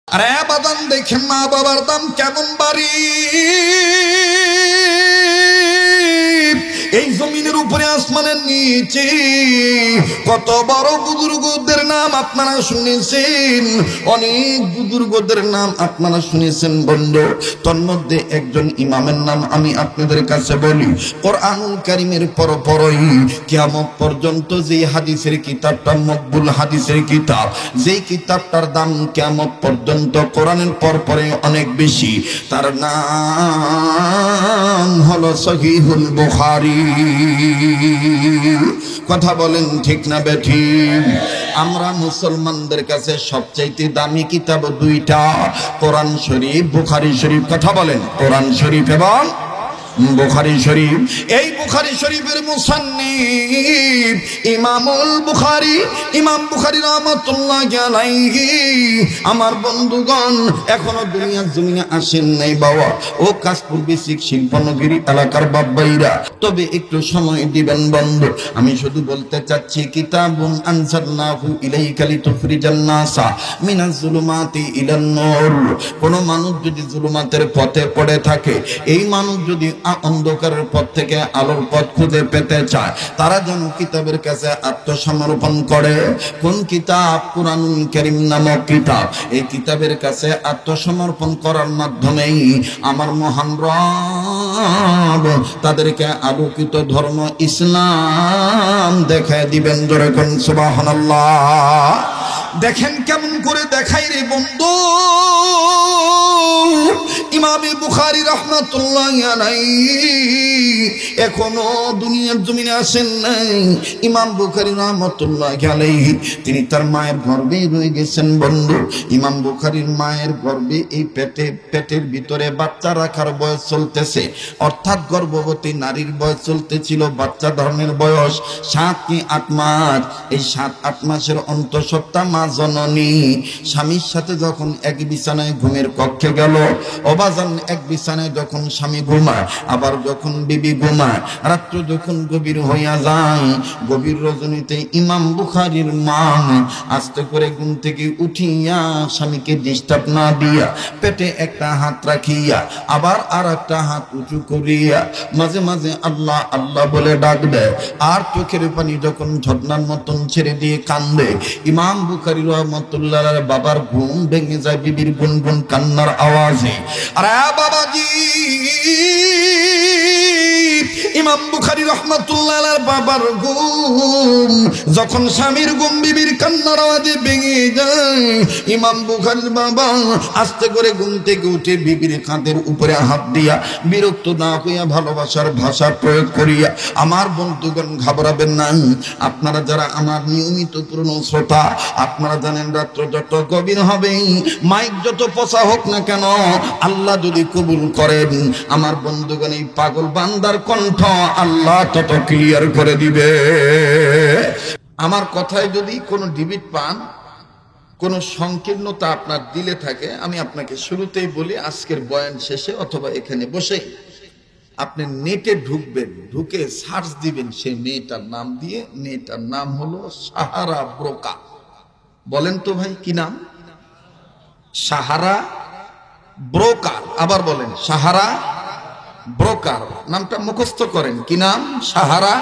আরে বাদান দেখেন মা বাবার দাম কেমন বাড়ি এই জমিনের উপরে আসমানের নিচে কত বড় বুজুর্গদের নাম আপনারা শুনেছেন, অনেক বুজুর্গদের নাম আপনারা শুনেছেন বন্ধু। তন্মধ্যে একজন ইমামের নাম আমি আপনাদের কাছে বলি। কোরআনুল কারীমের পরপরই কিয়ামত পর্যন্ত যে হাদিসের কিতাবটা মকবুল হাদিসের কিতাব, যেই কিতাবটার দাম কিয়ামত পর্যন্ত কোরআনের পরপরে অনেক বেশি, তার নাম হলো সহিহুল বুখারী। কথা বলেন ঠিক না বেঠিক? আমরা মুসলমানদের কাছে সবচাইতে দামি কিতাব দুইটা, কোরআন শরীফ, বুখারী শরীফ। কথা বলেন, কোরআন শরীফ এবং বুখারী শরীফ। এই বুখারী শরীফের মুসান্নিফ ইমামুল বুখারী, ইমাম বুখারী রাহমাতুল্লাহি আলাইহি। আমার বন্ধুগণ, এখনো দুনিয়ার জমিনে আসেন নাই বাবা, ও কাশপুর বেসিক শিল্পনগরী এলাকার বাবাইরা, তবে একটু সময় দিবেন বন্ধু। আমি শুধু বলতে চাচ্ছি, কিতাবুন আনজালনাহু ইলাইকা লিতুখরিজান নাসা মিনাজ জুলুমাতি ইলান নূর। কোন মানুষ যদি জুলুমাতের পথে পড়ে থাকে, এই মানুষ যদি অন্ধকারের পথ থেকে আলোর পথ খুঁজে পেতে চায়, তারা যেন কিতাবের কাছে আত্মসমর্পণ করে। কোন কিতাব? কুরআনুল কারীম নামক কিতাব। এই কিতাবের কাছে আত্মসমর্পণ করার মাধ্যমেই আমার মহান রব তাদেরকে আলোকিত ধর্ম ইসলাম দেখায় দিবেন। জোরে কোন সুবহানাল্লাহ। দেখেন কেমন করে দেখাই রে বন্ধু। ইমামে বুখারী রাহমাতুল্লাহি আলাইহি এখনো দুনিয়ার জমিনে আসেন নাই। ইমাম বুখারী রাহমাতুল্লাহি আলাইহি তিনি তার মায়ের গর্ভে রয়ে গেছেন বন্ধু। ইমাম বুখারীর মায়ের গর্ভে এই পেটের ভিতরে বাচ্চা রাখার বয়স চলতেছে, অর্থাৎ গর্ভবতী নারীর বয়স চলতেছিল, বাচ্চা ধারণের বয়স 7 কি 8 মাস। এই 7-8 মাসের অন্তঃসত্ত্বা মা জননী স্বামীর সাথে যখন এক বিছানায় ঘুমের কক্ষে গেল, অবাজান এক বিছানায় যখন স্বামী ঘুমায়, আবার যখন বিবি ঘুমায়, রাত্র যখন গভীর হইয়া যায়, গভীর রজনীতে ইমাম বুখারীর মা আস্তে করে ঘুম থেকে উঠিয়া স্বামীকে ডিস্টার্ব না দিয়া পেটে একটা হাত রাখিয়া আবার আর একটা হাত উঁচু করিয়া মাঝে মাঝে আল্লাহ আল্লাহ বলে ডাক দেয়, আর চোখের পানি যখন ঝর্ণার মতন ছেড়ে দিয়ে কান্দে। ইমাম বুখারী রাহমাতুল্লাহ আলাইহি বাবার ঘুম ভেঙে যায় বিবির গুনগুন কান্নার আওয়াজে। আরে বাবাজি, ইমাম বুখারী রাহমাতুল্লাহ আলাইহির বাবার ঘুম যখন স্বামীর ঘুম বিবির কান্নার আওয়াজে ভেঙে যায়, ইমাম বুখারীর বাবা আস্তে করে ঘুম থেকে উঠে বিবির কাঁধের উপরে হাত দিয়া বিরক্ত না হইয়া ভালোবাসার ভাষা প্রয়োগ করিয়া, আমার বন্ধুগণ ঘাবড়াবেন না, আপনারা যারা আমার নিয়মিত পুরনো শ্রোতা, আপনারা জানেন রাত্র যত গভীর হবে, মাইক যত পচা হোক না কেন, আল্লাহ যদি কবুল করেন, আমার বন্ধুগণ এই পাগল বান্দার কণ্ঠ আল্লাহ তত ক্লিয়ার করে দিবে। আমার কথায় যদি কোনো ডিবিট পান, কোনো সংকীর্ণতা আপনার দিলে থাকে, আমি আপনাকে শুরুতেই বলি, আজকের বয়ান শেষে অথবা এখানে বসে আপনি নেটে ঢুকবেন, ঢুকে সার্চ দিবেন সেই মেয়েটার নাম দিয়ে। মেয়েটার নাম হলো সাহারা ব্রোকা। বলেন তো ভাই, কি নাম? সাহারা ব্রোকার। আবার বলেন, সাহারা ব্রোকার। নামটা মুখস্থ করেন, কি নাম? সাহারা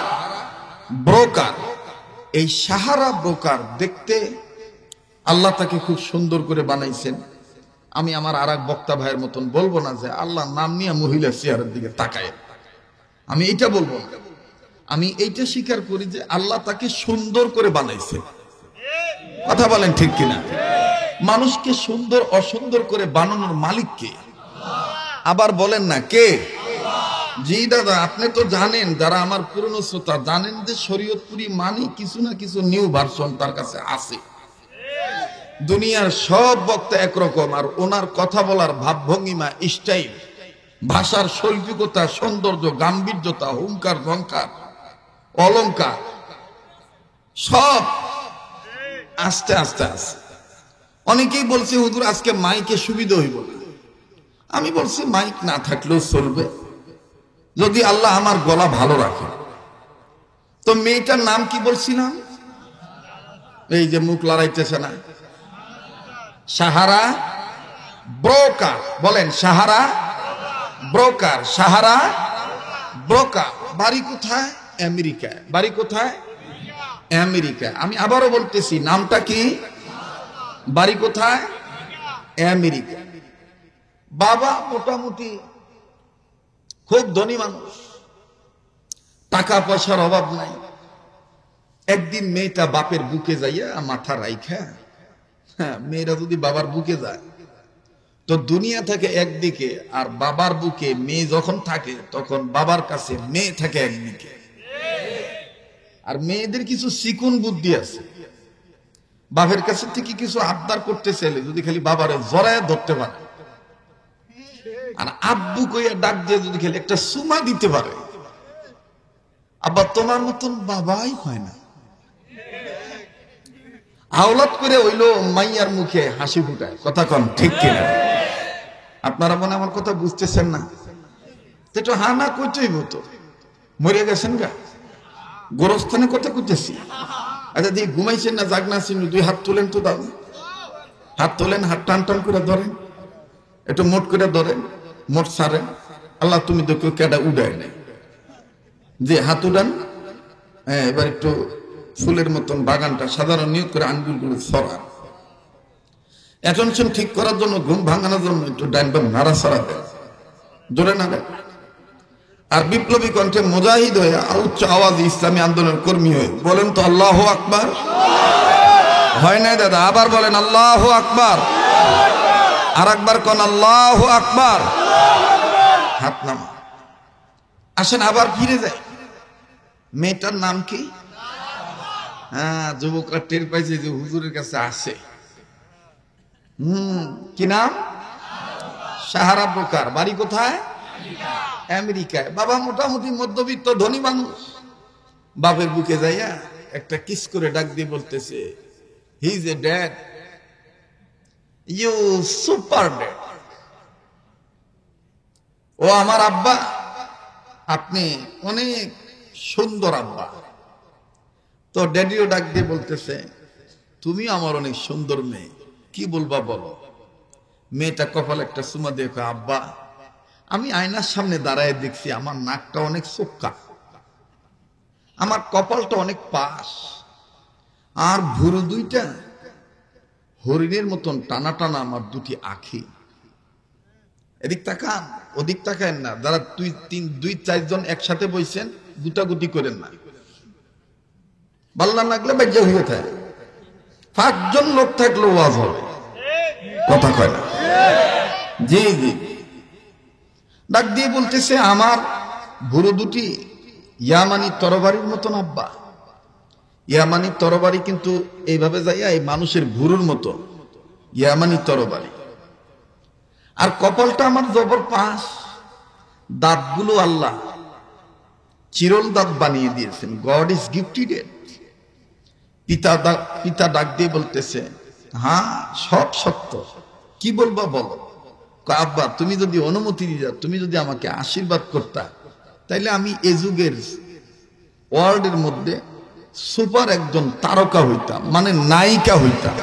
ব্রোকার। এই সাহারা ব্রোকার দেখতে আল্লাহ তাকে খুব সুন্দর করে বানাইছেন। আমি আমার আর এক বক্তা ভাইয়ের মতন বলবো না যে আল্লাহ নাম নিয়ে মহিলা চেহারার দিকে তাকায়, আমি এইটা বলবো না। আমি এইটা স্বীকার করি যে আল্লাহ তাকে সুন্দর করে বানাইছে। কথা বলেন ঠিক কিনা? মানুষকে সুন্দর অসুন্দর করে বানানোর মালিক কে? আবার বলেন না, কে? জি দাদা, আপনি তো জানেন, যারা আমার পুরনো শ্রোতা জানেন যে শরীয়তপুরি মানে কিছু না কিছু নিউ ভার্সন তার কাছে আছে। দুনিয়ার সব বক্তা একরকম, আর ওনার কথা বলার ভাবভঙ্গিমা, স্টাইল, ভাষার শৈল্পিকতা, সৌন্দর্য, গাম্ভীর্যতা, হুঙ্কার, ঝংকার, অলংকার সব আস্তে আস্তে আছে। অনেকেই বলছে হুজুর আজকে মাইকে সুবিধা হইব না। আমি বলছি মাইক না থাকলেও চলবে, যদি আল্লাহ আমার গলা ভালো রাখে। তো মেয়েটার নাম কি বলছিলাম? এই যে মুখ লড়াইতেছে না, সাহারা ব্রোকার, বলেন সাহারা ব্রোকার, সাহারা ব্রোকার। বাড়ি কোথায়? আমেরিকায়। বাড়ি কোথায়? আমেরিকা। আমি আবারও বলতেছি, নামটা কি? বাড়ি কোথায়? আমেরিকা। বাবা মোটামুটি খুব ধনী মানুষ, টাকা পয়সার অভাব নাই। একদিন মেয়েটা বাপের বুকে যাইয়া মাথা রাইখা, হ্যাঁ, মেয়েরা যদি বাবার বুকে যায় তো দুনিয়া থাকে একদিকে, আর বাবার বুকে মেয়ে যখন থাকে তখন বাবার কাছে মেয়ে থাকে একদিকে। আর মেয়েদের কিছু চিকুন বুদ্ধি আছে, বাপের কাছে থেকে কিছু আবদার করতে চাইলে যদি খালি বাবারে জড়ায় ধরতে পারে, আর আব্বু কইয়া ডাক দিয়ে যদি খালি একটা সুমা দিতে পারে, আব্বা তোমার মতন বাবাই হয় না, আওলাদ করে হইলো মাইয়ার মুখে হাসি ফুটায়। কথা কন ঠিক কিনা? আপনারা মনে আমার কথা বুঝতেছেন না? তো হা না কইতেই হতো, মরে গেছেন গা, গোরস্থানে কথা কইতেছি। আচ্ছা দিয়ে ঘুমাইছেন না জাগনা আছেন? দুই হাত তোলেন তো, দাও হাত তোলেন, হাত টান টান করে ধরেন, একটু মোট করে ধরেন, মোট সারেন। আল্লাহ তুমি দেখো কেডা উড়ায় নেই, যে হাত উড়ান। হ্যাঁ, এবার একটু ফুলের মতন বাগানটা সাধারণ নিয়োগ করে আঙ্গুলগুলো সরান। অ্যাটেনশন ঠিক করার জন্য, ঘুম ভাঙানোর জন্য একটু ডাইন বাম নাড়া সরা দেন, জোরে না দেন। আর বিপ্লবী কণ্ঠে মুজাহিদ হয়ে উচ্চ আওয়াজ ইসলামী আন্দোলনের কর্মী হয়ে বলেন তো আল্লাহু আকবার। হয় নাই দাদা? আবার বলেন আল্লাহু আকবার। আর একবার কোন আল্লাহু আকবার। হাত নামা। আসেন আবার ফিরে যায়। মেয়েটার নাম কি? হ্যাঁ, যুবকরা টের পাইছে যে হুজুরের কাছে আসে। কি নাম? সাহারা ব্রোকার। বাড়ি কোথায়? আমেরিকায়। বাবা মোটামুটি মধ্যবিত্ত ধনী মানুষ। বাপের বুকে যাইয়া একটা কিস করে ডাক দিয়ে বলতেছে, he is a dad, you super dad. ও আমার আব্বা, আপনি অনেক সুন্দর আব্বা। তো ড্যাডিও ডাক দিয়ে বলতেছে, তুমি আমার অনেক সুন্দর মেয়ে, কি বলবা বলো। মেয়েটা কপালে একটা চুমা দিয়ে কয়, আব্বা আমি আয়নার সামনে দাঁড়ায় দেখছি আমার নাকটা অনেক চোক্কা, আমার কপালটা অনেক পাশ, আর ভুরু দুইটা হরিণের মতন টানা টানা আমার দুটি আঁখি। এদিক তাকান ওদিক তাকান না, যারা দুই চারজন একসাথে বইছেন গুটাগুটি করেন না, বাল্লা লাগলে বাজ্যা হয়ে থাকে। 5 জন লোক থাকলে ওয়াজ হবে, কথা কয় না। জি জি। ডাক দিয়ে বলতেছে, আমার ভুরু দুটি ইয়ামানি তরবারির মতন আব্বা। ইয়ামানি তরবারি কিন্তু এইভাবে যাইয়া এই মানুষের ভুরুর মতো, ইয়ামানি তরবারি। আর কপালটা আমার জবর পাশ, দাঁতগুলো আল্লাহ চিরল দাঁত বানিয়ে দিয়েছেন। God is gifted. পিতা ডাক দিয়ে বলতেছে, হ্যাঁ সব সত্য, কি বলবা বলো। আব্বা তুমি যদি অনুমতি দিতা, তুমি যদি আমাকে আশীর্বাদ করতা, তাইলে আমি এ যুগের ওয়ার্ল্ডের মধ্যে সুপার একজন তারকা হইতাম, মানে নায়িকা হইতাম।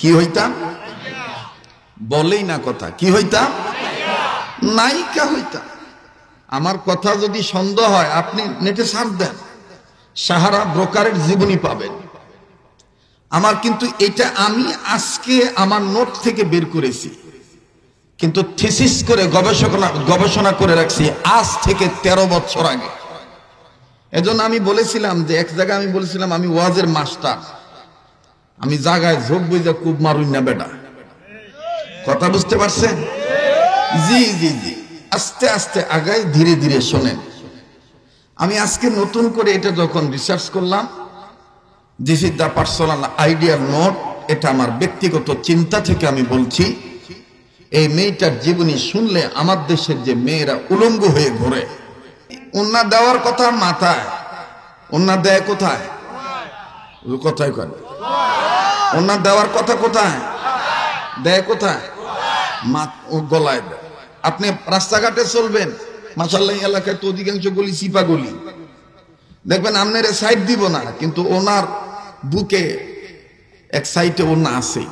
কি হইতাম? বলেই না কথা। কি হইতাম? নায়িকা হইতাম। আমার কথা যদি সন্দেহ হয় আপনি নেটে সার্চ দেন, সাহারা ব্রোকারের জীবনী পাবেন। আমার কিন্তু এটা আমি আজকে আমার নোট থেকে বের করেছি, কিন্তু থিসিস করে গবেষণা করে রাখছি আজ থেকে 13 বছর আগে। এজন্য আমি বলেছিলাম যে, এক জায়গায় আমি বলেছিলাম আমি ওয়াজের মাস্টার, আমি জায়গায় ঝোঁক বুঝা খুব মারুই না বেটা। কথা বুঝতে পারছেন? জি জি জি। আস্তে আস্তে আগাই, ধীরে ধীরে শোনেন। আমি আজকে নতুন করে এটা যখন রিসার্চ করলাম, this is the personal idea note, এটা আমার ব্যক্তিগত চিন্তা থেকে আমি বলছি। এই মেয়েটার জীবনী শুনলে আমার দেশের যে মেয়েরা উলঙ্গ হয়ে ঘোরে, ওন্না দেওয়ার কথা মাথায়, ওন্না দেয় কোথায়? কোথায় করে? ওন্না দেওয়ার কথা কোথায় দেয়? কোথায়? গলায় দেয়। আপনি রাস্তাঘাটে চলবেন, মাশাআল্লাহ এলাকায় তো অধিকাংশ গলি চিপা গলি, দেখবেন আপনার সাইড দিব না, কিন্তু ওনার বুকে এক সাইডে ওনা আছে।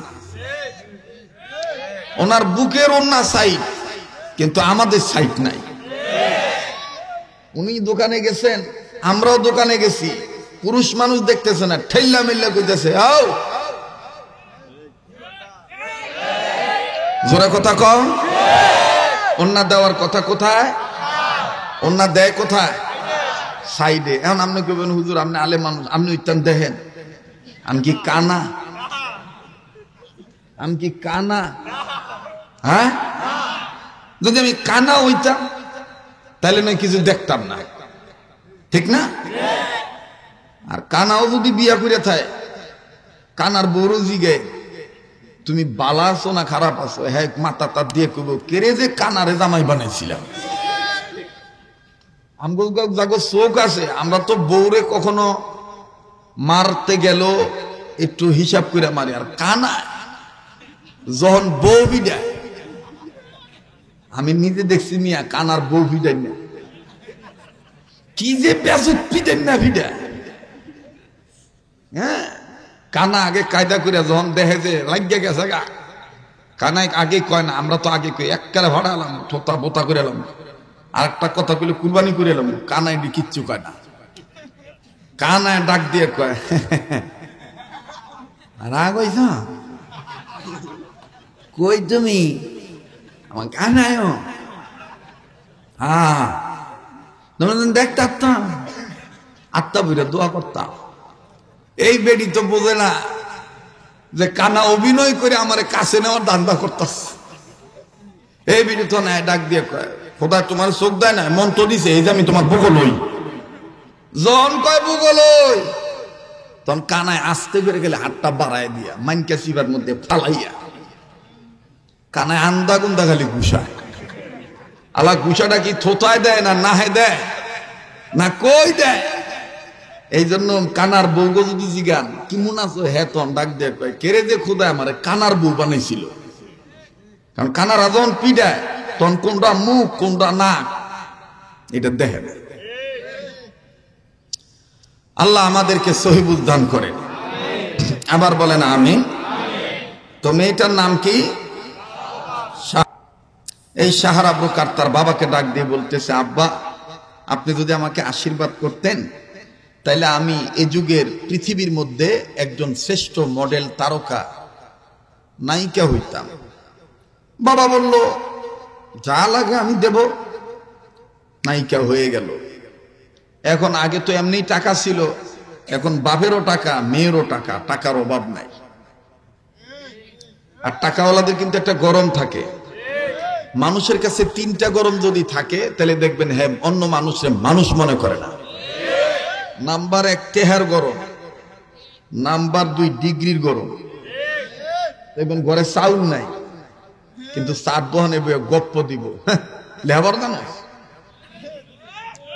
ওনার বুকের ওন্না সাইড, কিন্তু আমাদের সাইড নাই। উনি দোকানে গেছেন, আমরাও দোকানে গেছি, পুরুষ মানুষ দেখতেছে না, ঠেল্লা মেল্লা কইতেছে, আও জোরে কথা কম। ওন্না দেওয়ার কথা কোথায়? ওন্না দেয় কোথায়? সাইডে। এখন আপনি কইবেন হুজুর আপনি আলে মানুষ, আপনি উত্তান দেখেন, আমি কি কানা? আমি কি কানা? হ্যাঁ, যদি আমি কানা হইতাম তাহলে নয় কিছু দেখতাম না, ঠিক না? আর কানাও যদি বিয়া করে থাকে, কানার বড় জিগে তুমি বালা আছো না খারাপ আছো, হ্যাঁ মাথা তার দিয়ে কইব কেরে যে কানারে জামাই বানাইছিলাম। আমগো যাগো চোখ আছে, আমরা তো বউরে কখনো মারতে গেল একটু হিসাব করে মারি, আর কানা যখন বউ বিদায়, আমি নিজে দেখছি মিয়া কানার বউ বিদায় না, কি যে পেঁচুত পিটেন না বিদায়। হ্যাঁ, কানা আগে কায়দা করে যখন দেখে যে লাগিয়ে গেছে গা, কানাই আগে কয় না, আমরা তো আগে কই এককালে ভাড়ালাম ঠোঁতা বোতা করে এলাম, আর একটা কথা কইলে কুরবানি করে এলাম, কানাই ডি কিচ্ছু কয় না। কানায় ডাক দিয়ে কয় রাগ হইছ কই তুমি আমার কানায়, হ্যাঁ দেখতাম আত্মা বুঝে দোয়া করতাম। এই বেডি তো বোঝে না যে কানা অভিনয় করে আমার কাছে নেওয়ার ধান্দা করতাস। এই বেডি তো নাই, ডাক দিয়ে কয় খোদা তোমার চোখ দেয় না, মন তো দিছে এই যে আমি তোমার বুকো লই। জন কয় বুকো লই, তখন কানায় আস্তে করে গেলে হাতটা বাড়ায় দিয়া মাইনকা শিবার মধ্যে ফালাইয়া, কানায় আন্দা গুন্দা খালি গুসায়। আলা গুসাটা কি থোতায় দেয় না নাহে দেয় না কই দেয়? এই জন্য কানার বউ যদি জিগান কি মনে আছো, হ্যাঁ তখন ডাক দিয়ে কয় কেড়ে যে খোদা আমার কানার বউ বানাইছিল। কারণ কানারা যখন পিডায় তখন কোনটা মুখ কোনটা নাক এটা দেখে দেয়। আল্লাহ আমাদেরকে সহিবুল দান করেন। আবার বলেন আমিন। তো মেয়েটার নাম কি? এই সাহারা ব্রোকার তার বাবাকে ডাক দিয়ে বলতেছে, আব্বা আপনি যদি আমাকে আশীর্বাদ করতেন তাইলে আমি এ যুগের পৃথিবীর মধ্যে একজন শ্রেষ্ঠ মডেল তারকা নায়িকা হইতাম। বাবা বলল যা লাগে আমি দেব। নায়িকা হয়ে গেল। এখন আগে তো এমনি টাকা ছিল, এখন বাপেরও টাকা মেয়েরও টাকা, টাকার অভাব নাই। আর টাকাওয়ালাদের কিন্তু একটা গরম থাকে, মানুষের কাছে তিনটা গরম যদি থাকে তাহলে দেখবেন হ্যাঁ অন্য মানুষের মানুষ মনে করে না। নাম্বার 1 টেহার গরম, নাম্বার 2 ডিগ্রির গরম। দেখবেন ঘরে চাউল নাই কিন্তু চার দোকানে গপ্প দিব, লেবার জানাস,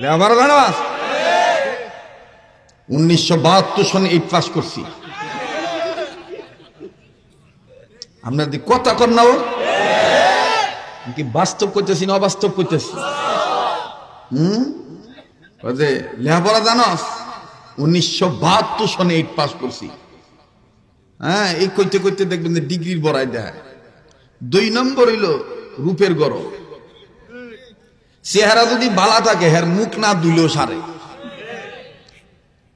লেবার জানাস। 1972 সনে 8 পাস করছি। আপনার কথা কর না, কি বাস্তব করতেছি না অবাস্তব করতেছি? লেখাপড়া জানস? 1972 সনে 8 পাস করছি। হ্যাঁ, এই কইতে কইতে দেখবেন যে ডিগ্রির বড়াই দেয়। 2 নম্বর হইল রূপের গরম। চেহারা যদি বালা থাকে হ্যার মুখ না দুইলেও সারে।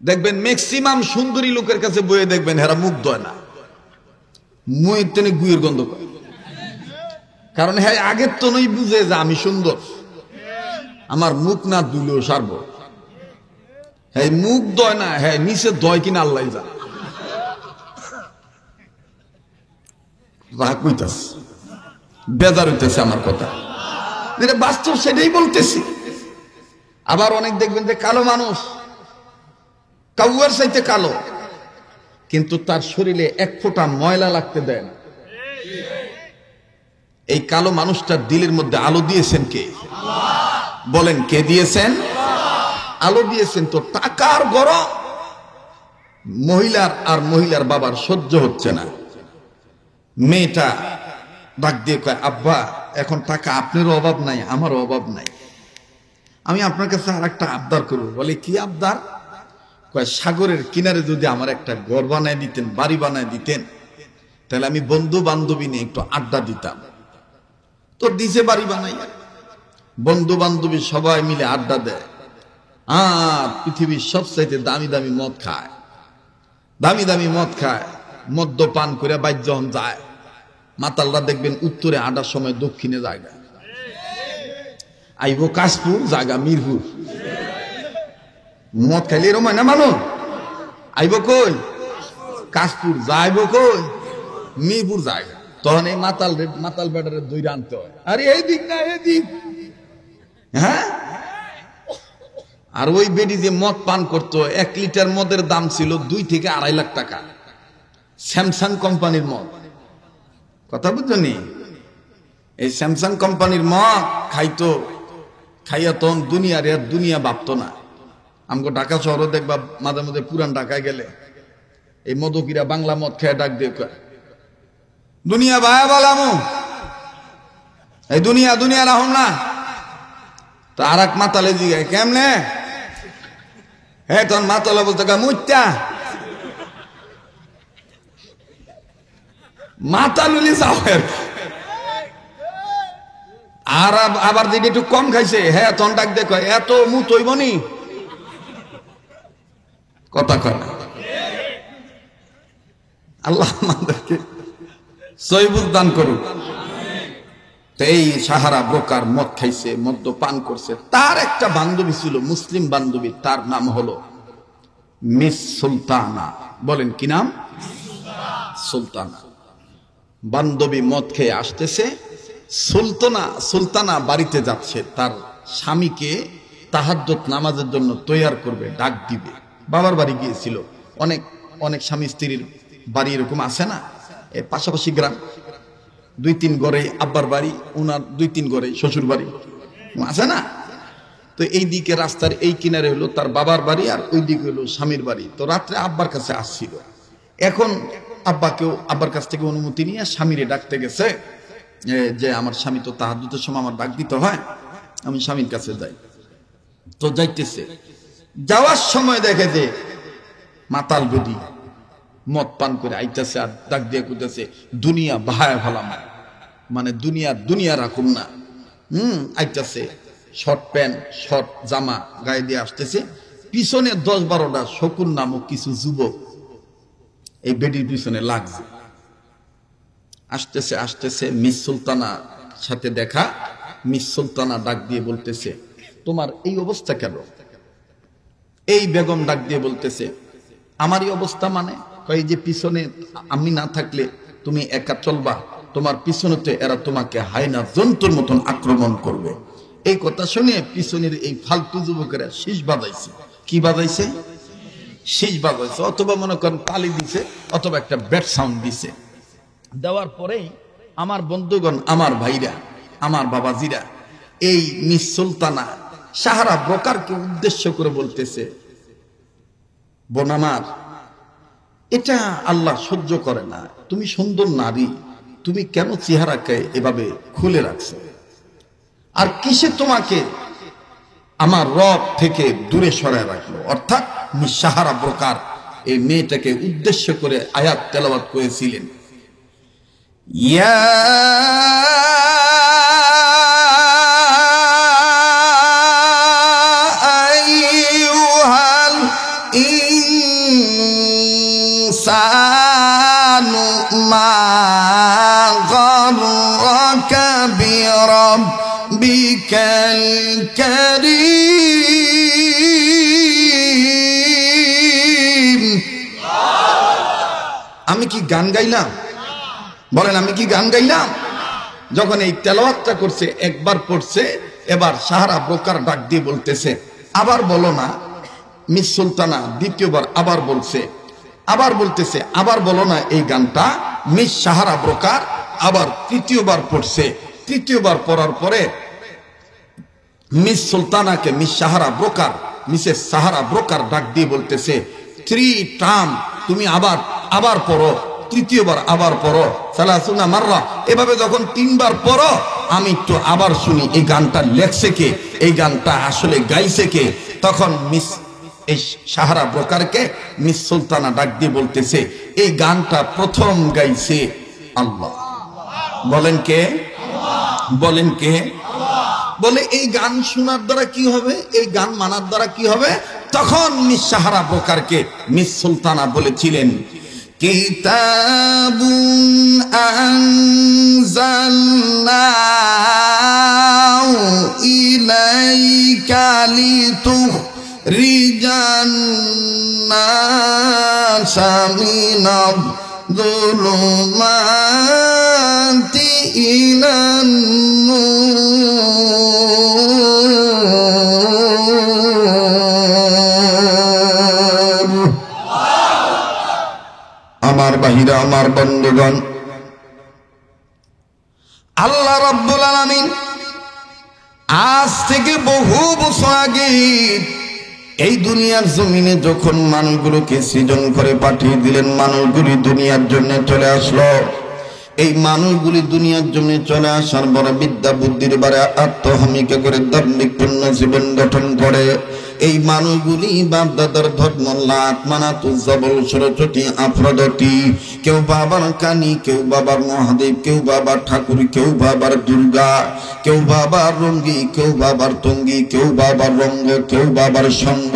দেখবেন ম্যাক্সিমাম সুন্দরী লোকের কাছে বইয়ে দেখবেন হেরা মুখ দয় না, মুয়ের টেনে গুয়ের গন্ধ করে। কারণ হ্যাঁ আগের তো নই বুঝে যে আমি সুন্দর, আমার মুখ না দুইলেও সারব। হ্যাঁ মুখ দয় না, হ্যাঁ নিচে দয় কিনা আল্লাহ জানে। রাগ হইতাছে, বেজার হইতেছে আমার কথা, যেটা বাস্তব সেটাই বলতেছি। আবার অনেক দেখবেন যে কালো মানুষ, কাউয়ার চাইতে কালো, কিন্তু তার শরীরে 1 ফোঁটা ময়লা লাগতে দেয় না। এই কালো মানুষটার দিলের মধ্যে আলো দিয়েছেন কে? বলেন কে দিয়েছেন? আলো দিয়েছেন। তো টাকার গরম মহিলার আর মহিলার বাবার সহ্য হচ্ছে না। মেয়েটা ডাক দিয়ে কয়, আব্বা এখন টাকা আপনারও অভাব নাই আমারও অভাব নাই, আমি আপনার কাছে আর একটা আবদার করবো। বলে কি আবদার? কয় সাগরের কিনারে যদি আমার একটা ঘর বানায় দিতেন, বাড়ি বানায় দিতেন, তাহলে আমি বন্ধু বান্ধবী নিয়ে একটু আড্ডা দিতাম। তোর দিছে বাড়ি বানাইয়া, বন্ধু বান্ধবী সবাই মিলে আড্ডা দেয়, আর পৃথিবীর সবচাইতে দামি দামি মদ খায়, দামি দামি মদ খায়, মদ্যপান করে বাইর যখন যায়, মাতালরা দেখবেন উত্তরে আড্ডার সময় দক্ষিণে জায়গা, আইব কাশপুর জায়গা মিরপুর। মদ খাইলে এরম হয় না মানুষ, আইব কই কাশপুর, যাইব কই মিরপুর জায়গা। তখন এই মাতাল বেটারে দইরা আনতে হয়, আরে এই দিক না এই দিক, হ্যাঁ। আর ওই বেডি যে মদ পান করতো, 1 লিটার মদের দাম ছিল 2 থেকে 2.5 লাখ টাকা, স্যামসাং কোম্পানির মদ, কথা বুঝছনি? এই স্যামসাং কোম্পানির মদ খাইতো, খাইয়া তখন দুনিয়া ভাবতো না। আমগো ঢাকা শহরে দেখবা মাঝে মাঝে পুরান ঢাকায় গেলে এই মদকিরা বাংলা মদ খেয়ে ডাক দিয়ে দুনিয়া ভায়া বালামু, এই দুনিয়া রাহুল না। তো আর এক মাতালে জিগায় কেমনে, হ্যাঁ তখন মাতালে বলতে মুচ্চা মাতালুলি সাহেব। আর আবার যদি একটু কম খাইছে, হ্যাঁ তখন ডাক দেখো এত মুত হইবনি, কথা কয় না। আল্লাহ আমাদেরকে সহিবুল দান করুন। এই সাহারা ব্রোকার মদ খাইছে, মদ্য পান করছে। তার একটা বান্ধবী ছিল, মুসলিম বান্ধবী, তার নাম হলো মিস সুলতানা। বলেন কি নাম? সুলতানা। বান্ধবী মদ খেয়ে আসতেছে, সুলতানা বাড়িতে যাচ্ছে, তার স্বামীকে তাহাজ্জুদ নামাজের জন্য তৈয়ার করবে, ডাক দিবে। বাবার বাড়ি গিয়েছিল। অনেক অনেক স্বামী স্ত্রীর বাড়ি এরকম আছে না, এর পাশাপাশি গ্রাম, 2-3 ঘরে আব্বার বাড়ি, ওনার 2-3 ঘরে শ্বশুর বাড়ি আছে না। তো এই দিকে রাস্তার এই কিনারে হলো তার বাবার বাড়ি, আর ওই দিকে হলো স্বামীর বাড়ি। তো রাত্রে আব্বার কাছে আসছিল। এখন আব্বার কাছ থেকে অনুমতি নিয়ে স্বামীরে ডাকতে গেছে, যে আমার স্বামী তো তাহাজ্জুদের সময় আমার ডাক দিতে হয়, আমি স্বামীর কাছে যাই। তো যাইতেছে, যাওয়ার সময় দেখে যে মাতাল বেদি মদ পান করে আইতেছে, আর ডাক দিয়ে কইতেছে দুনিয়া বাহায় ফেলাম, মানে দুনিয়া রাখুন না। আইতেছে, শর্ট প্যান্ট শর্ট জামা গায়ে দিয়ে আসতেছে, পিছনে 10-12টা শকুন নামক কিছু যুবক এই বেডির পিছনে লাগছে। আসতেছে মিস সুলতানা সাথে দেখা। মিস সুলতানা ডাক দিয়ে বলতেছে তোমার এই অবস্থা কেন? এই বেগম ডাক দিয়ে বলতেছে আমার এই অবস্থা মানে এই যে পিছনে আমি না থাকলে তুমি একা চলবা, তোমার পিছনেতে এরা তোমাকে হায়না জন্তুর মতন আক্রমণ করবে। এই কথা শুনে পিছনের এই ফালতু যুবকেরা শীষ বাজাইছে। কি বাজাইছে? শীষ বাজাইছে, অথবা মনে করেন তালি দিছে, অথবা একটা ব্যাট সাউন্ড দিছে। দেওয়ার পরেই আমার বন্ধুগণ, আমার ভাইরা, আমার বাবাজিরা, এই মিস সুলতানা সাহারা ব্রোকারকে উদ্দেশ্য করে বলতেছে বোন আমার, এটা আল্লাহ সহ্য করে না। তুমি সুন্দর নারী, তুমি কেন চেহারাকে এভাবে খুলে রাখছো? আর কিসে তোমাকে আমার রব থেকে দূরে সরায় রাখলো? অর্থাৎ মিস সাহারা ব্রোকার এই মেয়েটাকে উদ্দেশ্য করে আয়াত তেলাওয়াত করেছিলেন, ইয়া আইয়ুহাল ইনসানু মা গাররাকা বিরাব্বিকাল কারীম। আমি কি গান গাইলাম? বলেন আমি কি গান গাইলাম? যখন এই তেলাওয়াতটা করছে, একবার পড়ছে, এবার সাহারা ব্রোকার ডাক দিয়ে বলতেছে আবার বলো না। মিস সুলতানা দ্বিতীয়বার আবার বলছে, আবার বলতেছে আবার বলো না এই গানটা। মিস সাহারা ব্রোকার আবার তৃতীয়বার পড়ছে। তৃতীয়বার পড়ার পরে মিস সুলতানাকে miss Sahara broker, Mrs Sahara broker ডাক দিয়ে বলতেছে 3 টার্ম তুমি আবার পড়ো, তৃতীয়বার আবার পড়ো, সালাসুনা মাররা। এভাবে যখন 3 বার পড়ো, আমি একটু আবার শুনি এই গানটা লেখছে কে, এই গানটা আসলে গাইছে কে। তখন মিস এই সাহারা ব্রোকারকে মিস সুলতানা ডাক দিয়ে বলতেছে এই গানটা প্রথম গাইছে আল্লাহ। বলেন কে? বলেন কে? বলে এই গান শোনার দ্বারা কি হবে, এই গান মানার দ্বারা কি হবে? তখন মিস সাহারা বোকারকে মিস সুলতানা বলেছিলেন, কিতাবুন আনজালনাহু ইলাইকা লিতুখরিজান নাসা মিনাল যুলুমাতি ইলান নূর। আমার বাহিরা, আমার বন্ধুগণ, আল্লাহ রাব্বুল আলামিন আজ থেকে বহু বছর আগে এই দুনিয়ার জমিনে যখন মানুষগুলোকে সৃজন করে পাঠিয়ে দিলেন, মানুষগুলি দুনিয়ার জন্য চলে আসলো। এই মানুষগুলি দুনিয়ার জন্য চলে আসার বড় বিদ্যা বুদ্ধির বারে আত্মহামিকা করে দাম্ভিক পূর্ণ জীবন গঠন করে। এই মানুষগুলি বাপ দাদার ধর্ম লাত মানাত উজ্জাবল সরস্বতী আফ্রোদিটি, কেউ বাবার কানি, কেউ বাবার মহাদেব, কেউ বাবার ঠাকুর, কেউ বাবার দুর্গা, কেউ বাবার রঙ্গি, কেউ বাবার তঙ্গি, কেউ বাবার রঙ্গ, কেউ বাবার সঙ্গ,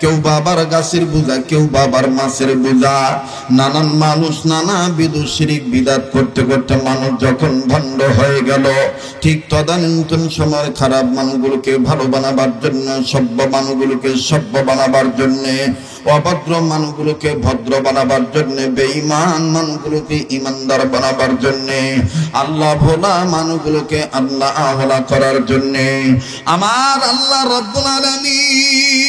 কেউ বাবার গাছের বোঝা, কেউ বাবার মাছের বোঝা। নানান মানুষ নানা বিধ শিরিক বিদাত করতে করতে মানুষ যখন ভণ্ড হয়ে গেল, ঠিক তদানীন্তন সময় খারাপ মানুষগুলোকে ভালো বানাবার জন্য, সভ্য মানুষগুলোকে সভ্য বানাবার জন্য, অভদ্র মানুষগুলোকে ভদ্র বানাবার জন্য, বেঈমান মানুষগুলোকে ইমানদার বানাবার জন্য, আল্লাহ ভোলা মানুষগুলোকে আল্লাহ আহলা করার জন্য আমার আল্লাহ রাব্বুল আলামিন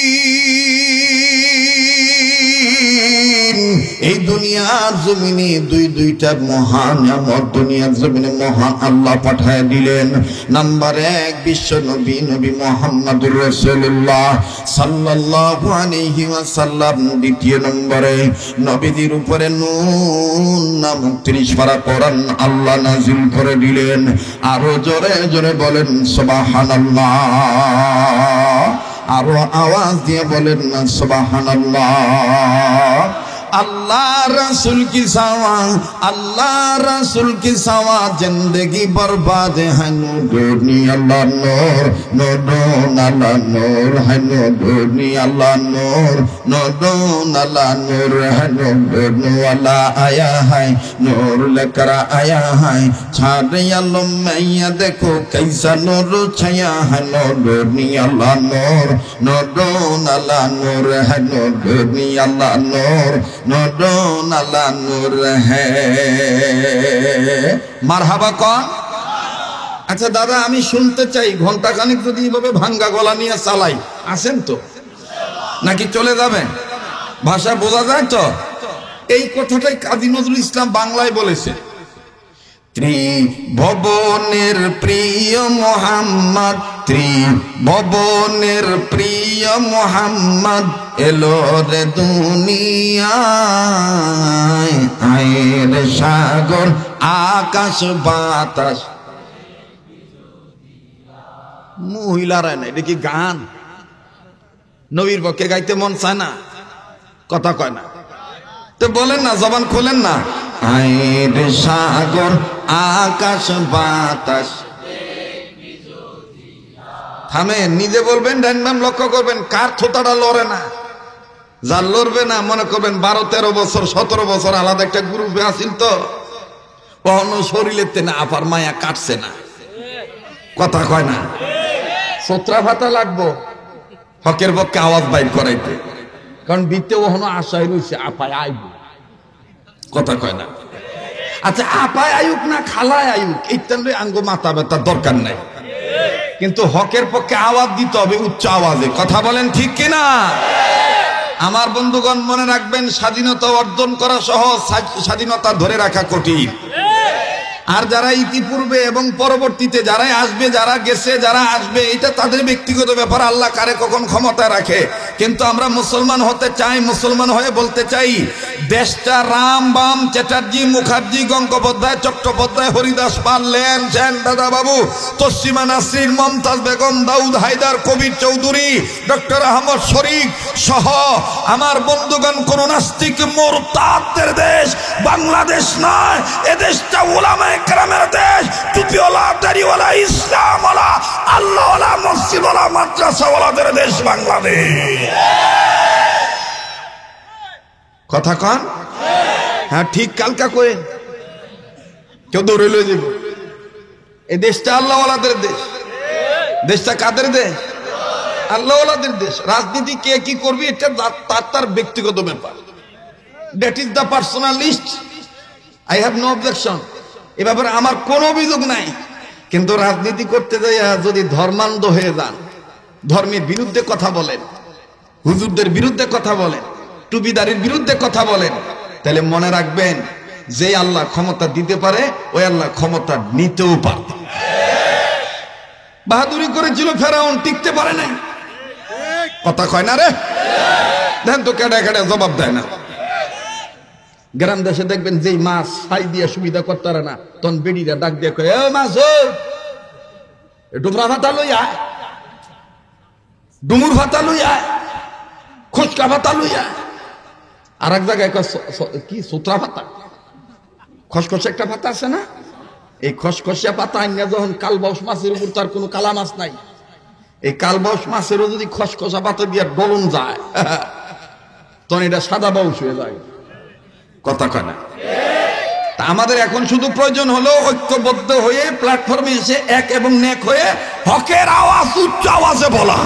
এই দুনিয়ার জমিনে দুইটা মহান নিয়ামত দুনিয়ার জমিনে মহান আল্লাহ পাঠায় দিলেন। নাম্বার 1 বিশ্ব নবী নবী মুহাম্মদুর রাসূলুল্লাহ সাল্লাল্লাহু আলাইহি ওয়াসাল্লাম। দ্বিতীয় নম্বরে নবীদের উপরে নূর নামক 30 পারা কোরআন আল্লাহ নাযিল করে দিলেন। আরো জোরে জোরে বলেন সুবহানাল্লাহ, আরো আওয়াজ দিয়ে বলেন না সুবহানাল্লাহ। अल्लाह रसूल की सवा, अल्लाह रसूल की सवा जिंदगी बर्बाद है। नूर अल्लाह नूर, नूर अल्लाह नूर है। नूर अल्लाह नूर, नूर अल्लाह नूर है। नूर अल्लाह आया है, नूर लेकर आया है। छाड़े अल्लाह मैया देखो कैसा नूर छाया है। नूर अल्लाह नूर, नूर अल्लाह नूर है। नूर अल्लाह नूर, नूर अल्लाह नूर है। মারহাবা কন। আচ্ছা দাদা, আমি শুনতে চাই ঘন্টা খানিক যদি এইভাবে ভাঙ্গা গলা নিয়ে চালাই, আসেন তো নাকি চলে যাবেন? ভাষা বোঝা যায় তো? এই কথাটাই কাজী নজরুল ইসলাম বাংলায় বলেছে। ত্রিভুবনের প্রিয় মোহাম্মদ, ত্রিভুবনের প্রিয় মোহাম্মদ এলো রে দুনিয়ায়। আয়ের সাগর আকাশ বাতাস। মহিলারা না, এটা কি গান? নবীর পক্ষে গাইতে মন চায় না, কথা কয় না তো বলেন না, জবান খোলেন না। আয়ের সাগর আকাশ বাতাস। থামেন, নিজে বলবেন, ডান বাম লক্ষ্য করবেন কার থোতাটা লড়ে না। যার লড়বে না মনে করবেন 12-13 বছর 17 বছর আলাদা একটা গ্রুপে আসিল তো কখনো শরীরের না আপার মায়া কাটছে না, কথা কয় না। সত্রা ভাতা লাগবো হকের পক্ষে আওয়াজ বাইর করাইতে, কারণ বিতে ওহনো আশায় রয়েছে আপায় আইব, কথা কয় না। আচ্ছা আপায় আয়ুক না খালায় আয়ুক এইটাই আঙ্গ মাথা ব্যথার দরকার নাই, কিন্তু হকের পক্ষে আওয়াজ দিতে হবে উচ্চ আওয়াজে, কথা বলেন ঠিক কিনা? আমার বন্ধুগণ মনে রাখবেন, স্বাধীনতা অর্জন করা সহজ, স্বাধীনতা ধরে রাখা কঠিন। আর যারা ইতিপূর্বে এবং পরবর্তীতে যারা আসবে, যারা গেছে, যারা আসবে, এটা তাদের ব্যক্তিগত ব্যাপার, আল্লাহ কারে কখন ক্ষমতায় রাখে। কিন্তু আমরা মুসলমান হতে চাই, মুসলমান হয়ে বলতে চাই দেশটা রাম বাম চ্যাটার্জি মুখার্জি গঙ্গোপাধ্যায় চট্টোপাধ্যায় হরিদাস পাল লেন সেন দাদা বাবু তসলিমা নাসরিন মমতাজ বেগম দাউদ হায়দার কবির চৌধুরী ডক্টর আহমদ শরীফ সহ আমার বন্ধুগণ কোন নাস্তিক মুরতাদদের দেশ বাংলাদেশ নয়। এ দেশটা উলামায়ে কেরামের দেশ, টুপিওয়ালা, দাড়িওয়ালা, ইসলামওয়ালা, আল্লাহওয়ালা, মসজিদওয়ালা, মাদ্রাসাওয়ালাদের দেশ বাংলাদেশ। কথা কন? হ্যাঁ ঠিক কালকা কয়ে কেউ দৌড়ে লয়ে যাব। এই দেশটা আল্লাহওয়ালাদের দেশ। দেশটা কাদের দেশ? আল্লাহওয়ালাদের দেশ। রাজনীতি কে কি করবে এটা তার ব্যক্তিগত ব্যাপার। That is the personal list. I have no objection. এ ব্যাপারে আমার কোনো অভিযোগ নাই। কিন্তু রাজনীতি করতে যাইয়া যদি ধর্মান্ধ হয়ে যান, ধর্মের বিরুদ্ধে কথা বলেন, হুজুরদের বিরুদ্ধে কথা বলেন, টুপিদারির বিরুদ্ধে কথা বলেন, তাহলে মনে রাখবেন যে আল্লাহ ক্ষমতা দিতে পারে ওই আল্লাহ ক্ষমতা নিতেও পারে। বাহাদুরি করেছিল ফেরাউন, টিকতে পারে নাই। কথা কয় না রে? দেন তো কেডা কেডা জবাব দেয় না। গ্রাম দেশে দেখবেন যেই মাছ ছাই দিয়ে সুবিধা করতে পারে না, তখন বেডিরা ডাক দিয়ে কয়, এ মাছ ডুমরা ভাতা লই আয়, ডুমুর ভাতা লই আয়, খুচকা ভাতা লই আয়। আর এক জায়গায় কি সুতরা ভাতা, খসখসে একটা ভাতা আছে না, এই খসখসিয়া পাতা আইনা যখন কালবাউস মাছের উপর তার কোনো কালা মাছ নাই, এই কালবাউস মাছেরও যদি খসখসা পাতা দিয়ে ডলন যায় তখন এটা সাদা বাউস হয়ে যায়। কথা কয় না? তা আমাদের এখন শুধু প্রয়োজন হলো ঐক্যবদ্ধ হয়ে প্ল্যাটফর্মে এসে এক এবং নেক হয়ে হকের আওয়াজ উচ্চ আওয়াজে বলা।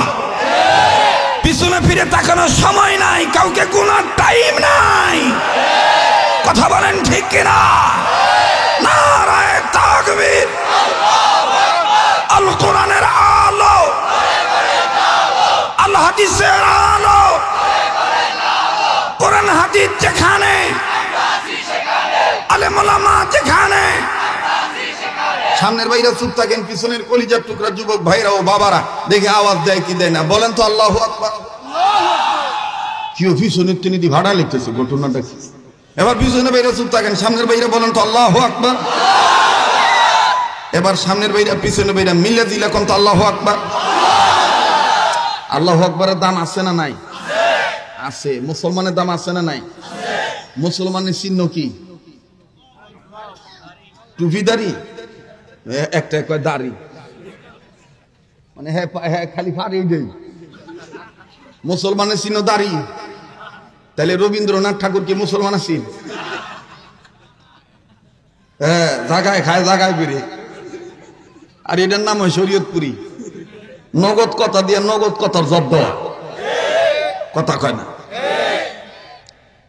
পিছনে ফিরে তাকানোর সময় নাই, কাউকে গুনার টাইম নাই। কথা বলেন ঠিক কিনা? নারায়ে তাকবীর, আল কোরআনের আলো, আল হাদিসের আলো। কোরআন হাদিস যেখানে, আলেম ওলামা যেখানে। সামনের ভাইরা চুপ থাকেন, পিছনের কলিজার টুকরা যুবক ভাইরা ও বাবারা দেখে আওয়াজ দেয় কি দেয় না বলেন তো আল্লাহু আকবার। কি পিছনের তিনি দি ভাড়া লিখতেছে ঘটনাটা কি? এবার পিছনের ভাইরা চুপ থাকেন, সামনের ভাইরা বলেন তো আল্লাহু আকবার। এবার সামনের ভাইরা পিছনের ভাইরা মিলে দিলে কোন তো আল্লাহু আকবার। আল্লাহু আকবারের দাম আছে না নাই? আছে। মুসলমানের দাম আছে না নাই? মুসলমানের চিহ্ন কি? টুপিদারি, একটা কয় দাড়ি, মানে হ্যাঁ খালি ফাড়ি দেই। মুসলমানের চিহ্ন দাড়ি, তাহলে রবীন্দ্রনাথ ঠাকুর কি মুসলমান আছেন? হ্যাঁ, জাগায় খায় জাগায় বেরে। আর এটার নাম হয় শরীয়তপুরি। নগদ কথা দিয়ে নগদ কথার জব্দ। কথা কয় না?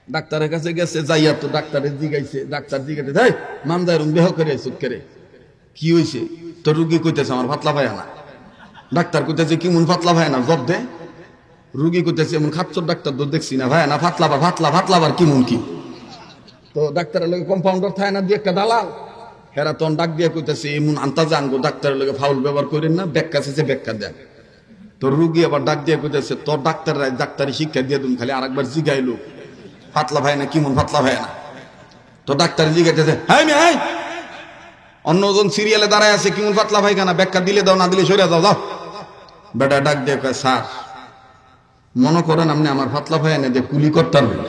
ডাক্তারের কাছে গেছে, যাইয়া তো ডাক্তারের জিগাইছে, ডাক্তার জিগাইতে দেয় মামদার বেহ করে চুপ করে। কি হয়েছে? তো রুগী কইতেছে আমার পাতলা ভাই না। ডাক্তার কইতেছে কি মন পাতলা ভাই না? জব দে। রুগী কইতেছে এমন খাচ্ছর ডাক্তার তো দেখছি না ভাই না, ফাতলাবার ফাতলাবার কি মন কি? তো ডাক্তারের লগে কম্পাউন্ডার থাকে না, দিয়ে একটা দালাল, হেরা তখন ডাক দিয়ে কইতেছে এমন আন্তাজে আনবো, ডাক্তারের লগে ফাউল ব্যবহার করেন না, ব্যাখ্যা শেষে ব্যাখ্যা দেন। তো রুগী আবার ডাক দিয়ে কইতেছে তোর ডাক্তাররা ডাক্তারি শিক্ষা দিয়ে তুমি খালি আরেকবার জিগাইলো পাতলা ভাই না, কি মন পাতলা ভাই না। তো ডাক্তার জিগাইতেছে হ্যাঁ অন্যজন সিরিয়ালে দাঁড়ায় আছে, কি মন পাতলা ভাই কেনা, ব্যাখ্যা দিলে দাও, না দিলে সরে যাও যাও। বেটা ডাক দিয়ে কয় স্যার মনে করেন আপনি আমার পাতলা ভাই এনে দিয়ে কুলি করতে পারবেন?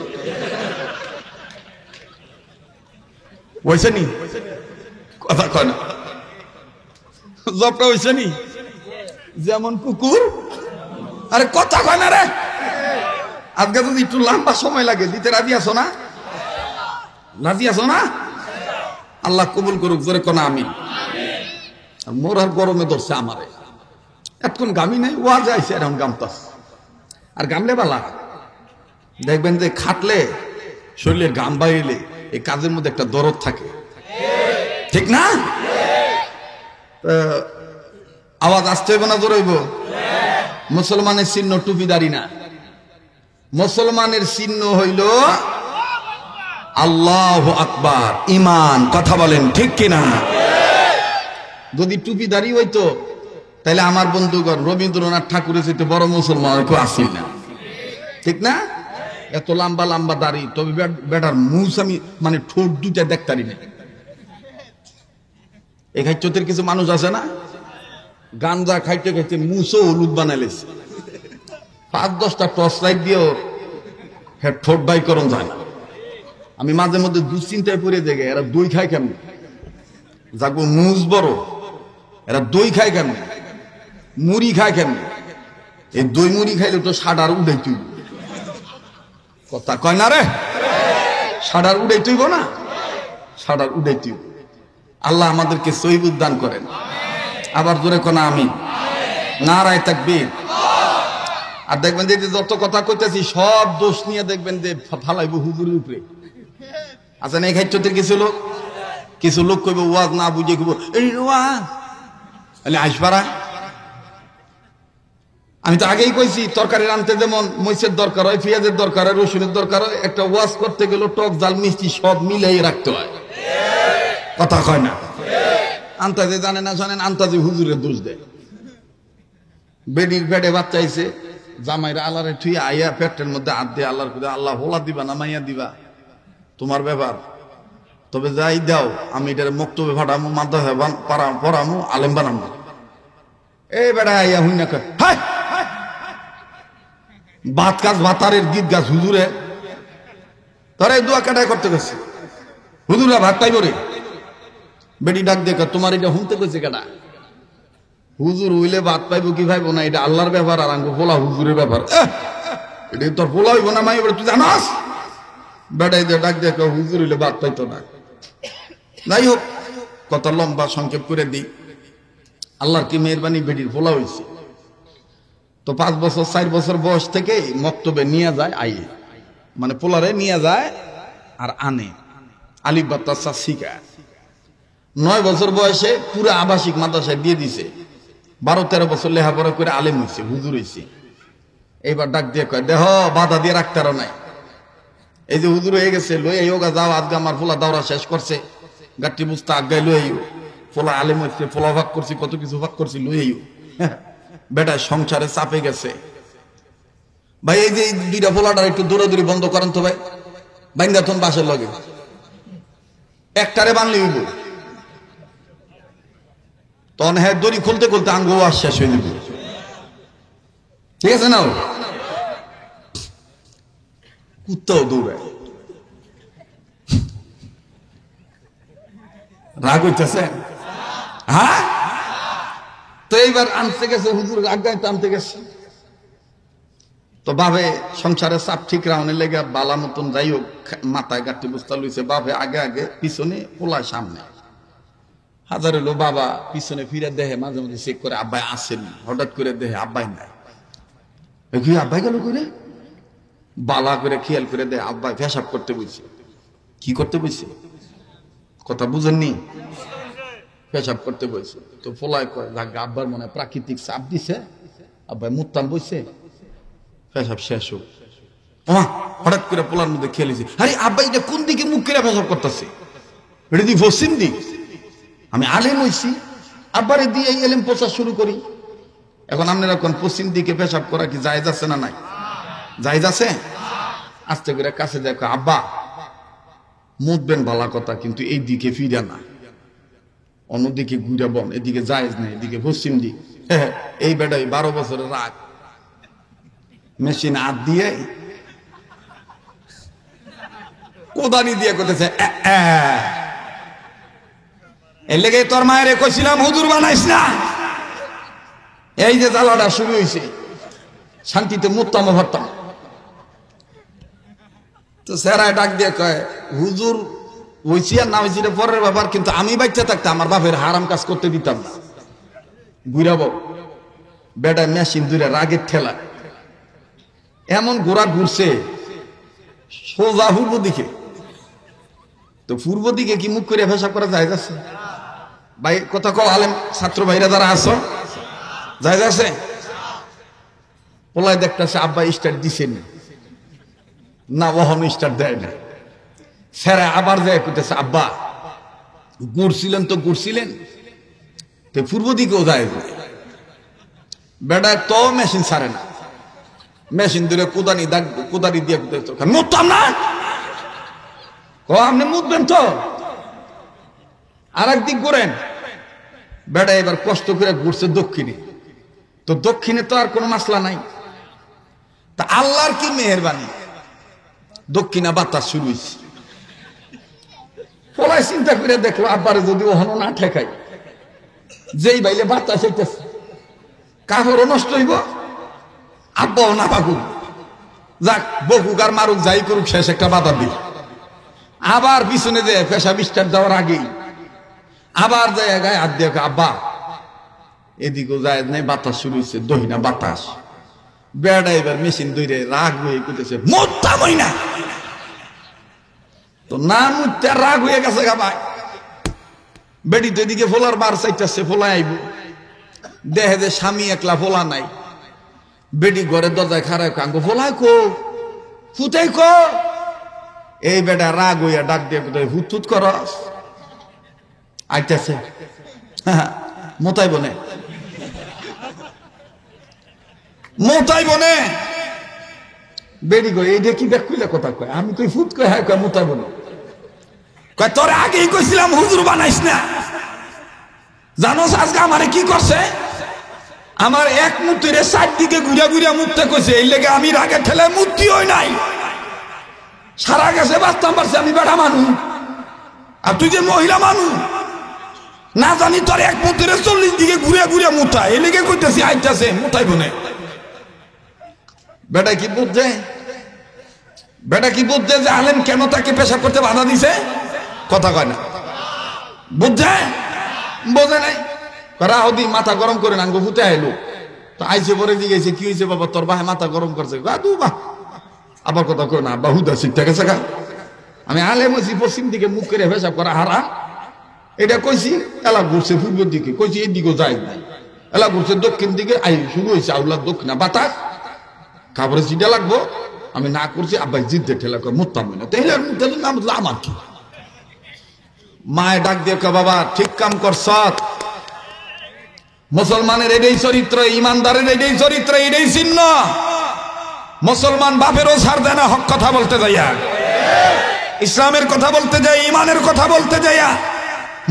হয়েছে নি? কথা কয় না? জবটা হয়েছে নি? যেমন কুকুর। আরে কথা কয় না রে? আজকে যদি একটু লম্বা সময় লাগে দিতে রাজি আছো না? রাজি আছো না? আল্লাহ কবুল করুক, জোরে কোন আমি। মোর আর গরমে ধরছে আমারে, এতক্ষণ গামি নাই, ওয়া যাইছে এখন গামতাস। আর গামলে বালা দেখবেন যে খাটলে শরীরের গাম বাইরে এই কাজের মধ্যে একটা দরদ থাকে, ঠিক না? আওয়াজ আসতে হইব না জোরে হইব? মুসলমানের চিহ্ন টুপিদারি না, মুসলমানের চিহ্ন হইল আল্লাহু আকবার, ঈমান। কথা বলেন ঠিক কিনা? যদি টুপিদারি হইতো তাহলে আমার বন্ধুগণ রবীন্দ্রনাথ ঠাকুরের চাইতে বড় মুসলমান কেউ আসিল না, ঠিক না? এত লম্বা লম্বা দাড়ি, তবে বেটার মুস আমি মানে ঠোঁট দুটা দেখতারি না। এই খাইচতের কিছু মানুষ আছে না, গাঞ্জা খাইতে খাইতে মুসও হলুদ বানাইলেছে, 5-10টা টর্চ লাইট দিয়েও ঠোঁট বাই করন যায় না। আমি মাঝে মধ্যে দুশ্চিন্তায় পড়ে দেখে এরা দই খায় কেমন, যাগো মুজ বড়, এরা দই খায় কেমনে, মুড়ি খায় কেমনে? এই দই মুড়ি খাইলে তো সাডার উড়াই তুই, কথা কয় না রে, সাডার উড়াই তুইব না, সাডার উড়াই তুই। আল্লাহ আমাদেরকে সহিবুদ দান করেন। আবার জোরে কোনা আমিন, নারায়ে তাকবীর। আর দেখবেন যে যত কথা কইতেছি সব দোষ নিয়ে দেখবেন যে ফালাইব হুজুরের উপরে। আচ্ছা না, এই খাইতে কিছু লোক কইব ওয়াজ না বুঝে কইব এই ওয়াজ আসবারা। আমি তো আগেই কইছি, তরকারি রানতে যেমন মরিচের দরকার হয়, পেঁয়াজের দরকার হয়, রসুনের দরকার হয়, একটা ওয়াজ করতে গেলে টক জাল মিষ্টি সব মিলাই রাখতে হয়, কথা কয় না? আন্তাজে জানে না জানেন, আন্তাজে হুজুরের দোষ দেয়। বেডির বেডে বাচ্চা আইছে, জামাইরা আল্লাহরে থুই আইয়া পেটের মধ্যে হাত দিয়ে আল্লাহর করে, আল্লাহ হোলা দিবা না মাইয়া দিবা তোমার ব্যাপার, তবে যাই দাও আমি এটার মক্তবে ফাটামো, মাদ্রাসা পড়ামো, আলেম বানামো। এই বেড়া আইয়া হুই না কয় হায় ভাত গাছ ভাতারের গীত গাছ হুজুরে, তারা এই দোয়া কাটাই করতে গেছে, হুজুরা ভাত পাইব রে। বেটি ডাক দেখো তোমার এটা হুনতে কইছে কেডা? হুজুর হইলে ভাত পাইব কি পাইব না এটা আল্লাহর ব্যাপার, আর আঙ্গু পোলা হুজুরের ব্যাপার। এটা তোর পোলা হইব না মাই, তুই জানাস? বেটাই দিয়ে ডাক দেখো হুজুর হইলে ভাত পাইতো না। যাই হোক, কথা লম্বা সংক্ষেপ করে দিই। আল্লাহর কি মেহরবানি, বেটির পোলা হয়েছে। তো 5 বছর 4 বছর বয়স থেকে মক্তবে নিয়ে যায়, আইয়ে মানে পোলারে নিয়ে যায় আর আনে, আলিফ বা তাসা শিখায়। 9 বছর বয়সে পুরো আবাসিক মাদ্রাসায় দিয়ে দিছে। 12-13 বছর লেখাপড়া করে আলেম হয়েছে, হুজুর হয়েছে। এইবার ডাক দিয়ে কয় দেহ বাধা দিয়ে রাখতে আরো নাই, এই যে হুজুর হয়ে গেছে, লই আইওগা যাও, আজকে আমার পোলা দাওরা শেষ করছে, গাঠি বুঝতে আজ্ঞায় লই আইও, পোলা আলেম হয়েছে, পোলা ভাগ করছি, কত কিছু ভাগ করছি, লই আইও। বেটা সংসারে চাপে গেছে ভাই। এই যে 2টা পোলাটার একটু দৌড়াদৌড়ি বন্ধ করেন তো ভাই, বাইন্দা তখন বাসের লগে একটারে বানলি হইব, তখন হ্যাঁ দড়ি খুলতে খুলতে আঙ্গো আর শেষ হয়ে যাবে, ঠিক আছে না? কুত্তাও দৌড়ায়, রাগ হইতেছে, হ্যাঁ। তো এইবার আনতে গেছে হুজুর আজ্ঞায়, তো আনতে গেছে, তো ভাবে সংসারের চাপ ঠিক রাউনের লেগে বালা মতন যাই হোক মাথায় গাঁটি বুঝতে লইছে, ভাবে আগে আগে পিছনে পোলায় সামনে। হাজার হলো বাবা পিছনে ফিরে দেহে, মাঝে মাঝে চেক করে আব্বাই আসেন, হঠাৎ করে দেহে আব্বাই নাই। আব্বাই গেল করে বালা করে খেয়াল করে দেয় আব্বাই পেশাব করতে বসে। কি করতে বসে কথা বুঝেননি? পেশাব করতে বসে। তো পোলায় কয় আব্বার মনে প্রাকৃতিক চাপ দিছে, আব্বাই মুত্তাম বসে, পেশাব শেষ হোক। হঠাৎ করে পোলার মধ্যে খেলেছে, আরে আব্বাই এটা কোন দিকে মুখ করে পেশাব করতেছে? এটা দি পশ্চিম দিক, আমি আলেম হইছি, আব্বারে দিয়ে এলেম প্রচার শুরু করি। এখন আপনারা কোন পশ্চিম দিকে পেশাব করা কি জায়েজ আছে না নাই? জায়েজ আছে। আস্তে করে কাছে দেখো, আব্বা মুতবেন ভালা কথা, কিন্তু এই দিকে ফিরা না, অন্যদিকে ঘুরে বন, এদিকে জায়েজ নেই, এদিকে পশ্চিম দিক। এই বেটাই 12 বছরের রাগ, মেশিন হাত দিয়ে কোদানি দিয়ে করতেছে। এর লেগে তোর মায়ের কইছিলাম হুজুর বানাইস না। এই যে জ্বালাটা শুরু হয়েছে, শান্তিতে মুততাম ভরতাম। তো স্যারায় ডাক দিয়ে কয় হুজুর হইছি আর না হয়েছি পরের ব্যাপার, কিন্তু আমি বাচ্চা থাকতে আমার বাপের হারাম কাজ করতে দিতাম না। ঘুরাবো বেটা মেশিন দূরে রাগের ঠেলা এমন ঘোড়া ঘুরছে সোজা পূর্ব দিকে। তো পূর্ব দিকে কি মুখ করে পেশাব করা যায় যাচ্ছে? ভাই কথা কও, আলেম ছাত্র ভাইরা যারা আছো যায় যাচ্ছে? পোলায় দেখতেছে আব্বা স্টার্ট দিছেন না, ওহন স্টার্ট দেয় না। স্যারা আবার যায় করতেছে, আব্বা ঘুরছিলেন তো ঘুরছিলেন, তো পূর্ব দিকেও যায়। বেটা তো মেশিন ছাড়ে না, মেশিন ধরে কোদানি দিয়ে মুততাম না। আপনি মুতবেন তো, আর একদিক ঘুরেন। বেটা এবার কষ্ট করে ঘুরছে দক্ষিণে, তো দক্ষিণে তো আর কোনো মাসলা নাই। তা আল্লাহর কি মেহেরবানি, দক্ষিণা বাতাস শুরু হয়েছে। পোলায় চিন্তা করে দেখলো আব্বারে যদি ওহনো না ঠেকাই, যেই বাইলে বাতাস হইতেছে কাপড়ও নষ্ট হইব, আব্বাও না পাকুক, যাক বকুক আর মারুক যাই করুক, শেষ একটা বাধা দিল। আবার পিছনে দেয় পেশা বিস্তার দেওয়ার আগেই আবার যায় গায়ে হাত দিয়ে আব্বা এদিকেও যায় নাই, বাতাস শুরু হয়েছে, দহিনা বাতাস। বেড়া এবার মেশিন দইরে রাগ হয়ে করতেছে, মরতাম হই না তো, না মুত্যা রাগ হয়ে গেছে গা ভাই। বেড়ি তো এদিকে ফোলার বার চাইতেছে, ফোলা আইব, দেখে যে স্বামী একলা, ফোলা নাই। বেডি ঘরের দরজায় খারাপ কাঙ্গো, ফোলাই কো, ফুটাই কো। এই বেটা রাগ হইয়া ডাক দিয়ে কোথায় হুত করস, আইতেছে মোতাই বনে, মোতাই বনে। বেডি গো এই দেখি দেখ কইলে কথা কয়, আমি কই ফুট কয়, হ্যাঁ কয় মোতাই বনে। কয় তোরে আগেই কইছিলাম হুজুর বানাইস না, জানোস আজকে আমারে কি করছে? আমার এক মূর্তিরে চারদিকে ঘুরা ঘুরা মুততে কইছে, এই লেগে আমি রাগে ঠেলে মূর্তি হই নাই, সারা গেছে বাঁচতাম পারছি আমি বেড়া মানুষ, আর তুই যে মহিলা মানুষ, না জানি তোর এক মূর্তিরে 40 দিকে ঘুরে ঘুরে মুতা, এই লেগে কইতেছি আইতাছে মুতাই বনে। বেটা কি বুঝছে? বেটা কি বুঝছে যে আলেম কেন তাকে পেশা করতে বাধা দিছে? কথা কয় না, বুঝছে? বোঝে নাই। রাহদি মাথা গরম করে নাঙ্গো ফুটে আইলো, তো আইসে পরে জিজ্ঞেসে কি হয়েছে বাবা, তোর ভাই মাথা গরম করছে। আবার কথা কয় না, আব্বা হুদা শিখতে গেছে গা, আমি আলেম হয়েছি পশ্চিম দিকে মুখ করে পেশাব করা হারা, এটা কইছি। এলা ঘুরছে পূর্বের দিকে, কইছি এই দিকেও যাই নাই, এলা ঘুরছে দক্ষিণ দিকে, আই শুরু হয়েছে আউলার দক্ষিণা বাতাস, খাবারের চিটা লাগবো, আমি না করছি, আব্বাই জিদ্দে ঠেলা করে মুততাম না, তাইলে আমার কি? মায়ে ডাক দিয়ে বাবা ঠিক কাম করছ, মুসলমানের এটাই চরিত্র, ইমানদারের এটাই চরিত্র, এটাই চিহ্ন। মুসলমান বাপেরও ছাড় দেয় না হক কথা বলতে যাইয়া, ইসলামের কথা বলতে যাই, ইমানের কথা বলতে যাইয়া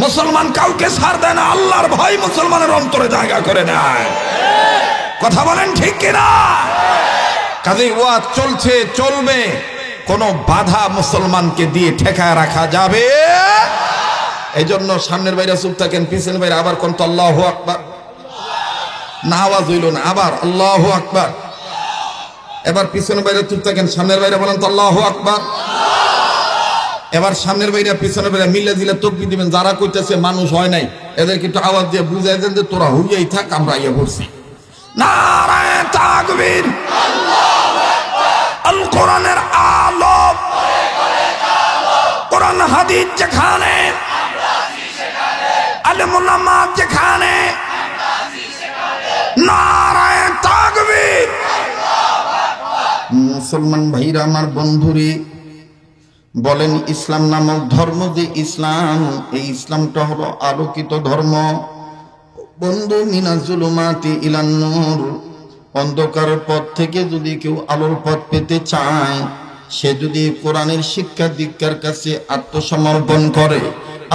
মুসলমান কাউকে ছাড় দেয় না। আল্লাহর ভয় মুসলমানের অন্তরে জায়গা করে নেয়। কথা বলেন ঠিক কিনা? কাজেই ওয়াজ চলছে, চলবে, কোনো বাধা মুসলমানকে দিয়ে ঠেকায় রাখা যাবে। এই জন্য সামনের বাইরে চুপ থাকেন, পিছনের বাইরে আবার কোন তো আল্লাহু আকবার, না আওয়াজ হইল না, আবার আল্লাহু আকবার। এবার পিছনের বাইরে চুপ থাকেন, সামনের বাইরে বলেন তো আল্লাহু আকবার। এবার সামনের বাইরে পিছনের বাইরে মিলে দিলে তকবীর দিবেন। যারা কইতেছে মানুষ হয় নাই, এদেরকে একটু আওয়াজ দিয়ে বুঝাই দেন যে তোরা হইয়াই থাক, আমরা ইয়ে বলছি। নারায়ে তাকবীর, আল্লাহু আকবার। আল কোরআনের আলো, কোরআন হাদিস যেখানে, আলেম উলামা যেখানে, নারায়ে তাকবীর। মুসলমান ভাইরা আমার, বন্ধুরে বলেন, ইসলাম নামক ধর্ম যে ইসলাম, এই ইসলামটা হলো আলোকিত ধর্ম। বন্ধু, মিনাজ জুলুমাতি ইলান নূর, অন্ধকারের পথ থেকে যদি কেউ আলোর পথ পেতে চায়, সে যদি কোরআনের শিক্ষা দীক্ষার কাছে আত্মসমর্পণ করে,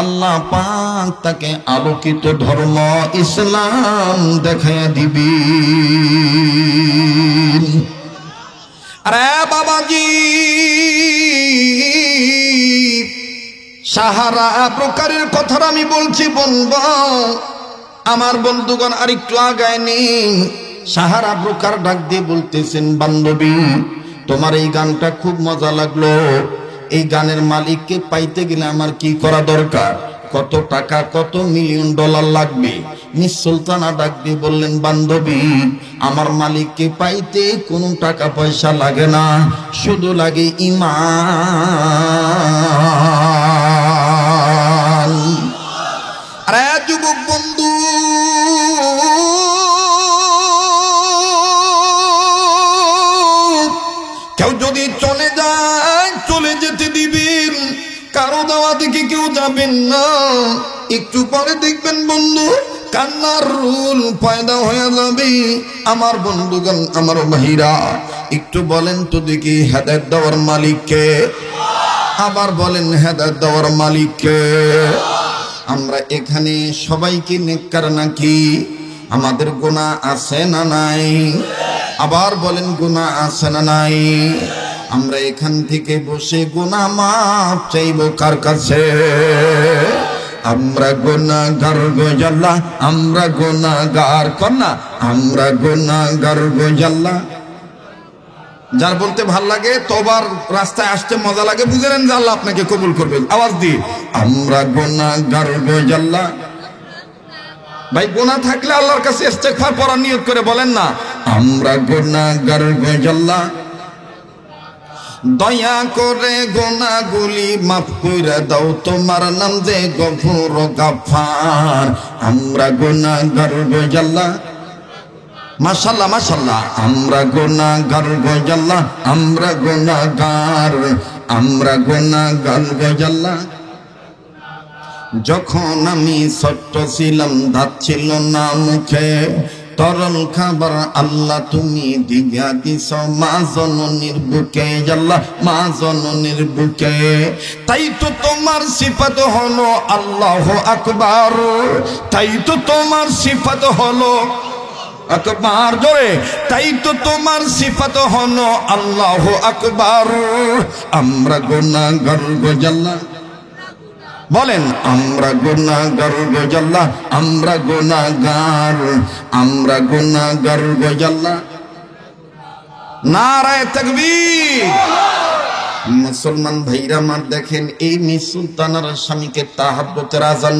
আল্লাহ পাক তাকে আলোকিত ধর্ম ইসলাম দেখাইয়া দিবি। আরে বাবাজি, সাহারা প্রকারের কথা আমি বলছি, বলবো আমার বন্ধুগণ আরেকটু আগায় নিন। সাহারা প্রকার ডাক দিয়ে বলতেছেন, বান্ধবী তোমার এই গানটা খুব মজা লাগলো, এই গানের মালিককে পাইতে গেলে আমার কি করা দরকার, কত টাকা, কত মিলিয়ন ডলার লাগবে? মিস সুলতানা ডাক দিয়ে বললেন, বান্ধবী আমার মালিককে পাইতে কোনো টাকা পয়সা লাগে না, শুধু লাগে ঈমান। আরে যুবক বন্ধু, কেউ যদি চলে যায়, চলে যেতে দিবেন, কারো দেওয়া দেখে কেউ যাবেন না। একটু পরে দেখবেন বন্ধু, কান্নার রুল পয়দা হয়ে যাবে। আমার বন্ধুগণ, আমার ভাইরা, একটু বলেন তো দেখি, হেদায়েত দেওয়ার মালিককে? আবার বলেন, হেদায়েত দেওয়ার মালিককে? আমরা এখানে সবাইকে নেককার নাকি? আমাদের গুনাহ আছে না নাই? আবার বলেন, গুনাহ আছে না নাই? আমরা এখান থেকে বসে গুনাহ মাফ চাইব কার কাছে? আমরা গুনাহগার গো আল্লাহ, আমরা গুনাহগার। কন্যা আমরা গুনাহগার গো আল্লাহ। যার বলতে ভাল লাগে, তোবার রাস্তায় আসতে মজা লাগে, বুঝে নেন যে আল্লাহ আপনাকে কবুল করবেন। আওয়াজ দিয়ে আমরা গুনাহগার গো আল্লাহ। ভাই গুনাহ থাকলে আল্লাহর কাছে ইস্তেগফার পড়ার নিয়ত করে বলেন না, আমরা গুনাহগার গো আল্লাহ। দয়া করে গুনাহগুলি মাফ কইরা দাও, তোমার নাম যে গফুর গাফফার। আমরা গুনাহগার গো আল্লাহ। মাশাআল্লাহ মাশাআল্লাহ। আমরা গুনাহগার গো আল্লাহ, আমরা গুনাহগার, আমরা গুনাহগার গো আল্লাহ। যখন আমি ছোট্ট ছিলাম, দাঁত ছিল না মুখে, তরল খাবার আল্লাহ তুমি দিয়া দিছ মা জননীর বুকে। আল্লাহ মা জননীর বুকে, তাই তো তোমার সিফাত হলো আল্লাহু আকবার। তাই তো তোমার সিফাত হলো আকবার, জোরে, তাই তো তোমার সিফাত হলো আল্লাহু আকবার। আমরা গুনাহগার গো আল্লাহ। বলেন আমরা গুনাহগার গো আল্লাহ, আমরা গুনাহগার, আমরা গুনাহগার গো আল্লাহ। নারায়ে তাকবীর। মুসলমান ভাইরা আমার দেখেন, এই মিস সুলতানার স্বামীকে তাহাজ্জুদের আযান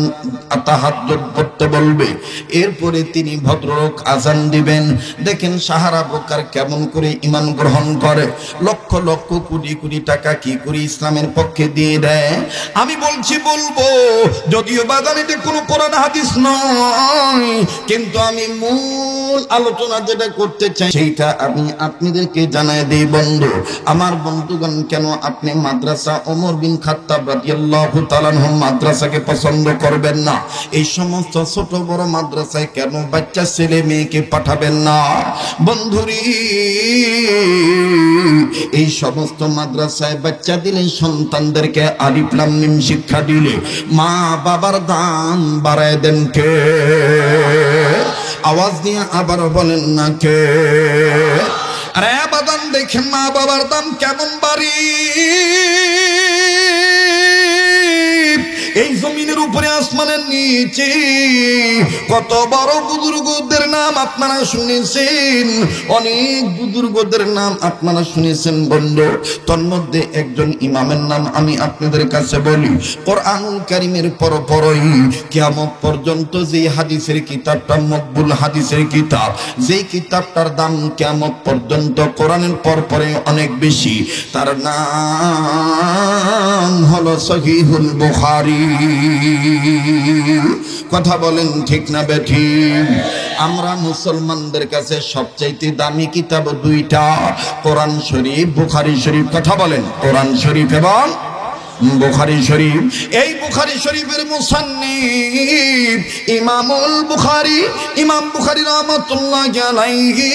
তাহাজ্জুদ পড়তে বলবে, এরপরে তিনি ভদ্রলোক আযান দিবেন। দেখেন সাহারা বোকার কেমন করে ঈমান গ্রহণ করে, লক্ষ লক্ষ কোটি কোটি টাকা কি করে ইসলামের পক্ষে দিয়ে দেয়। আমি বলছি বলবো, যদিও বাজানিতে কোনো কোরআন হাদিস নয়, কিন্তু আমি মূল আলোচনা যেটা করতে চাই সেইটা আমি আপনাদেরকে জানাই দেই। বন্ধু আমার, বন্ধুগণ, কেন আপনি মাদ্রাসা ওমর বিন খাত্তাব রাদিয়াল্লাহু তাআলা আনহু মাদ্রাসাকে পছন্দ করবেন না? এই সমস্ত ছোট বড় মাদ্রাসায় কেন বাচ্চা ছেলে মেয়েকে পাঠাবেন না? বন্ধুরি, এই সমস্ত মাদ্রাসায় বাচ্চা দিলে, সন্তানদেরকে আলিফ লাম মিম শিক্ষা দিলে মা বাবার দাম বাড়ায় দেন কে? আওয়াজ দিয়ে আবার বলেন না কে? আরে বাদান দেখেন মা বাবার দাম কেমন বাড়ি। এই জমিনের উপরে আসমানের নিচে কত বড় বুজুর্গদের নাম আপনারা শুনেছেন, অনেক বুজুর্গদের নাম আপনারা শুনেছেন বন্ধু। তন্মধ্যে একজন ইমামের নাম আমি আপনাদের কাছে বলি। কোরআনুল কারীমের পরপরই কিয়ামত পর্যন্ত যে হাদিসের কিতাবটা মকবুল হাদিসের কিতাব, যেই কিতাবটার দাম কিয়ামত পর্যন্ত কোরআনের পরপরে অনেক বেশি, তার নাম হলো সহিহুল বুখারী। কথা বলেন ঠিক না বেঠিক? আমরা মুসলমানদের কাছে সবচাইতে দামি কিতাব দুইটা, কোরআন শরীফ, বুখারী শরীফ। কথা বলেন, কোরআন শরীফ এবং বুখারী শরীফ। এই বুখারী শরীফের মুসান্নিফ ইমামুল বুখারী, ইমাম বুখারী রাহমাতুল্লাহি আলাইহি।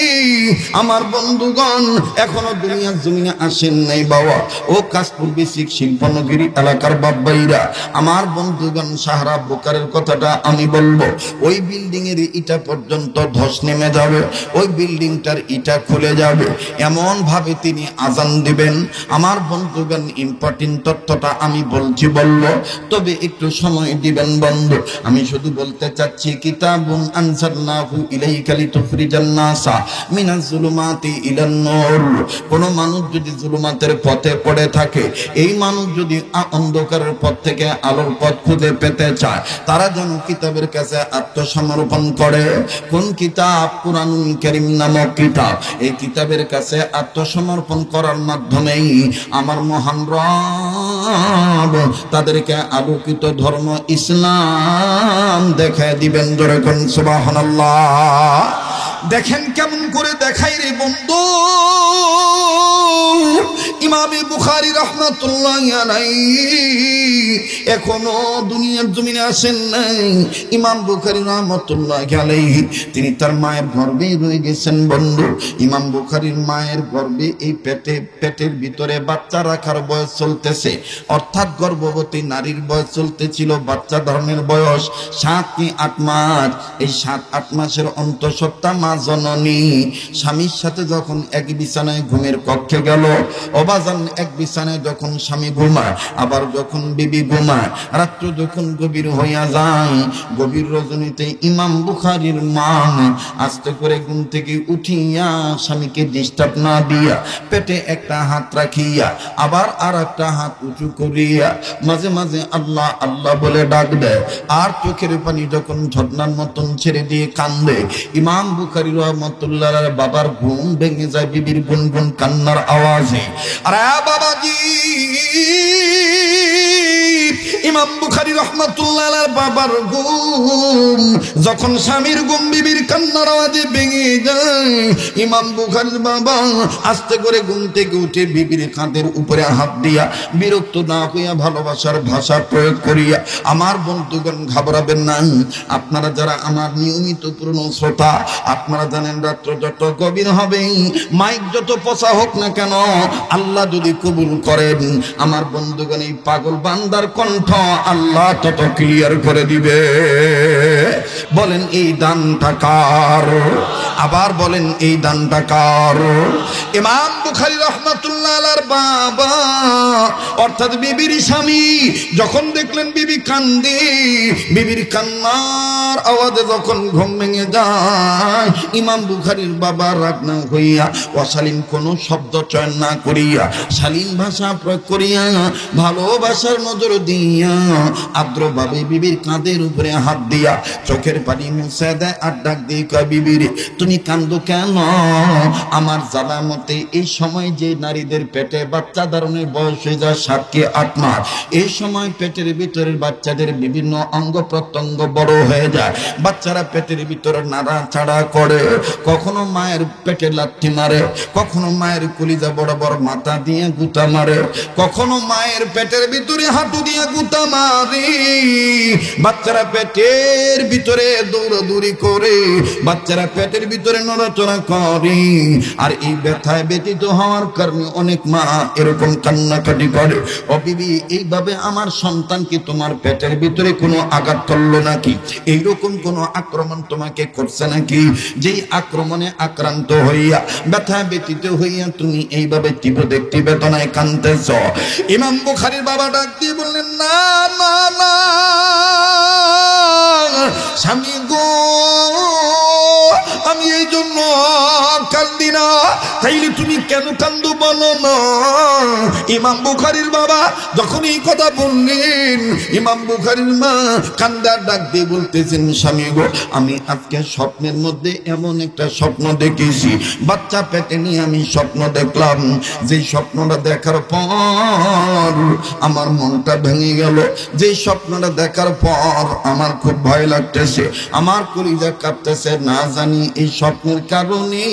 আমার বন্ধুগণ, এখনো দুনিয়ার জমিনে আসেন নাই বাবা, ও কাশপুর বেসিক শিল্পনগরী এলাকার বাব্বাইরা, আমার বন্ধুগণ, সাহারা বোকারের কথাটা আমি বলবো। ওই বিল্ডিং এর ইটা পর্যন্ত ধস নেমে যাবে, ওই বিল্ডিংটার ইটা খুলে যাবে, এমন ভাবে তিনি আজান দিবেন। আমার বন্ধুগণ, ইম্পর্টেন্ট তথ্যটা আমি বলছি বলবো, তবে একটু সময় দিবেন বন্ধু। আমি শুধু বলতে চাচ্ছি, কিতাবুন আনজালনাহু ইলাইকা লিতুখরিজান নাসা মিনাজ যুলুমাতি ইলান নূর। কোন মানুষ যদি জুলুমাতের পথে পড়ে থাকে, এই মানুষ যদি অন্ধকারের পথ থেকে আলোর পথ খুঁজে পেতে চায়, তারা যেন কিতাবের কাছে আত্মসমর্পণ করে। কোন কিতাব? কুরআনুল কারীম নামক কিতাব। এই কিতাবের কাছে আত্মসমর্পণ করার মাধ্যমেই আমার মহান রব তাদেরকে আলোকিত ধর্ম ইসলাম দেখায় দিবেন। জোরে কোন সুবহানাল্লাহ। দেখেন কেমন করে দেখাই রে বন্ধু। ইমামে বুখারী রাহমাতুল্লাহি আলাইহি এখনো দুনিয়ার জমিনে আসেন নাই। ইমাম বুখারী রাহমাতুল্লাহি আলাইহি তিনি তার মায়ের গর্ভে রয়ে গেছেন বন্ধু। ইমাম বুখারীর মায়ের গর্ভে এই পেটের ভিতরে বাচ্চা রাখার বয়স চলতেছে, অর্থাৎ গর্ভবতী নারীর বয়স চলতেছিল, বাচ্চা ধারণের বয়স 7 কি 8 মাস। এই 7-8 মাসের অন্তঃসত্ত্বা মা জননী স্বামীর সাথে যখন এক বিছানায় ঘুমের কক্ষে গেল, অবাজান এক বিছানায় যখন স্বামী ঘুমায়, আবার যখন বিবি ঘুমায়, রাত্র যখন গভীর হইয়া যায়, গভীর রজনীতে ইমাম বুখারীর মা আস্তে করে ঘুম থেকে উঠিয়া স্বামীকে ডিস্টার্ব না দিয়া পেটে একটা হাত রাখিয়া আবার আর একটা হাত উঁচু করিয়া মাঝে মাঝে আল্লাহ আল্লাহ বলে ডাক দেয়, আর চোখের পানি যখন ঝর্ণার মতন ছেড়ে দিয়ে কান্দে। ইমাম বুখারী রাহমাতুল্লাহ আলাইহি বাবার ঘুম ভেঙে যায় বিবির গুনগুন কান্নার আওয়াজে। আরে বাবাজি, ইমাম বুখারী রাহমাতুল্লাহ আলাইহি বাবার ঘুম যখন স্বামীর ঘুম বিবির কান্নার আওয়াজে ভেঙে যায়, ইমাম বুখারীর বাবা আস্তে করে ঘুম থেকে উঠে বিবির কাঁধের উপরে হাত দিয়া বিরক্ত না হইয়া ভালোবাসার ভাষা প্রয়োগ করিয়া, আমার বন্ধুগণ ঘাবড়াবেন না, আপনারা যারা আমার নিয়মিত পুরনো শ্রোতা, আপনারা জানেন রাত্র যত গভীর হবে, মাইক যত পচা হোক না কেন, আল্লাহ যদি কবুল করেন, আমার বন্ধুগণ এই পাগল বান্দার কণ্ঠ আল্লাহ তত ক্লিয়ার করে দিবে। বলেন এই দানটা কার? আবার বলেন এই দানটা কার? ইমাম বুখারী রাহমাতুল্লাহ আলাইহির বাবা অর্থাৎ বিবির স্বামী যখন দেখলেন বিবি কান্দে, বিবির কান্নার আওয়াজে যখন ঘুম ভেঙে যায়, ইমাম বুখারীর বাবা রাগ না হইয়া অশালীন কোনো শব্দ চয়ন না করিয়া শালীন ভাষা প্রয়োগ করিয়া ভালোবাসার নজর দিয়া আদ্রভাবে বিবির কাঁধের উপরে হাত দিয়া চোখের পানি মুছে দেয় আর ডাক দিয়ে কয়, বিবি রে তুমি কান্দো কেন? আমার জানা মতে এই সময় যে নারীদের পেটে বাচ্চা ধারণের বয়স হয়ে যায় 7 কি 8 মাস, এই সময় পেটের ভিতরের বাচ্চাদের বিভিন্ন অঙ্গ প্রত্যঙ্গ বড় হয়ে যায়, বাচ্চারা পেটের ভিতরে নাড়াচাড়া করে, কখনো মায়ের পেটে লাথি মারে, কখনো মায়ের কলিজা বড় বড় মাথা দিয়ে গুতা মারে, কখনো মায়ের পেটের ভিতরে হাঁটু দিয়ে গুতা মারে, বাচ্চারা পেটের ভিতরে দৌড়াদৌড়ি করে, বাচ্চারা পেটের ভিতরে নড়াচড়া করে, আর এই ব্যথায় ব্যতীত হওয়ার কারণে অনেক মা এরকম কান্নাকাটি করে। ও বিবি, এইভাবে আমার সন্তান কি তোমার পেটের ভিতরে কোনো আঘাত করলো নাকি? এইরকম কোনো আক্রমণ তোমাকে করছে নাকি? যেই আক্রমণে আক্রান্ত হইয়া ব্যথা ব্যতীত হইয়া তুমি এইভাবে তীব্র দেখতে বেদনায় কাঁদতেছ। ইমাম বুখারীর বাবা ডাক দিয়ে বললেন, না না না স্বামী গো, আমি এই জন্য কান্দি না। তাইলে তুমি কেন কান্দো বলো না? ইমাম বুখারীর বাবা যখন এই কথা বললেন, ইমাম বুখারীর মা কান্দার ডাক দিয়ে বলতেছেন, স্বামী গো, আমি আজকে স্বপ্নের মধ্যে এমন একটা স্বপ্ন দেখেছি, বাচ্চা পেটে নিয়ে আমি স্বপ্ন দেখলাম, যে স্বপ্নটা দেখার পর আমার মনটা ভেঙে গেল, যে স্বপ্নটা দেখার পর আমার খুব ভয় লাগতেছে, আমার কলিজা কাঁপতেছে, না জানি এই স্বপ্নের কারণে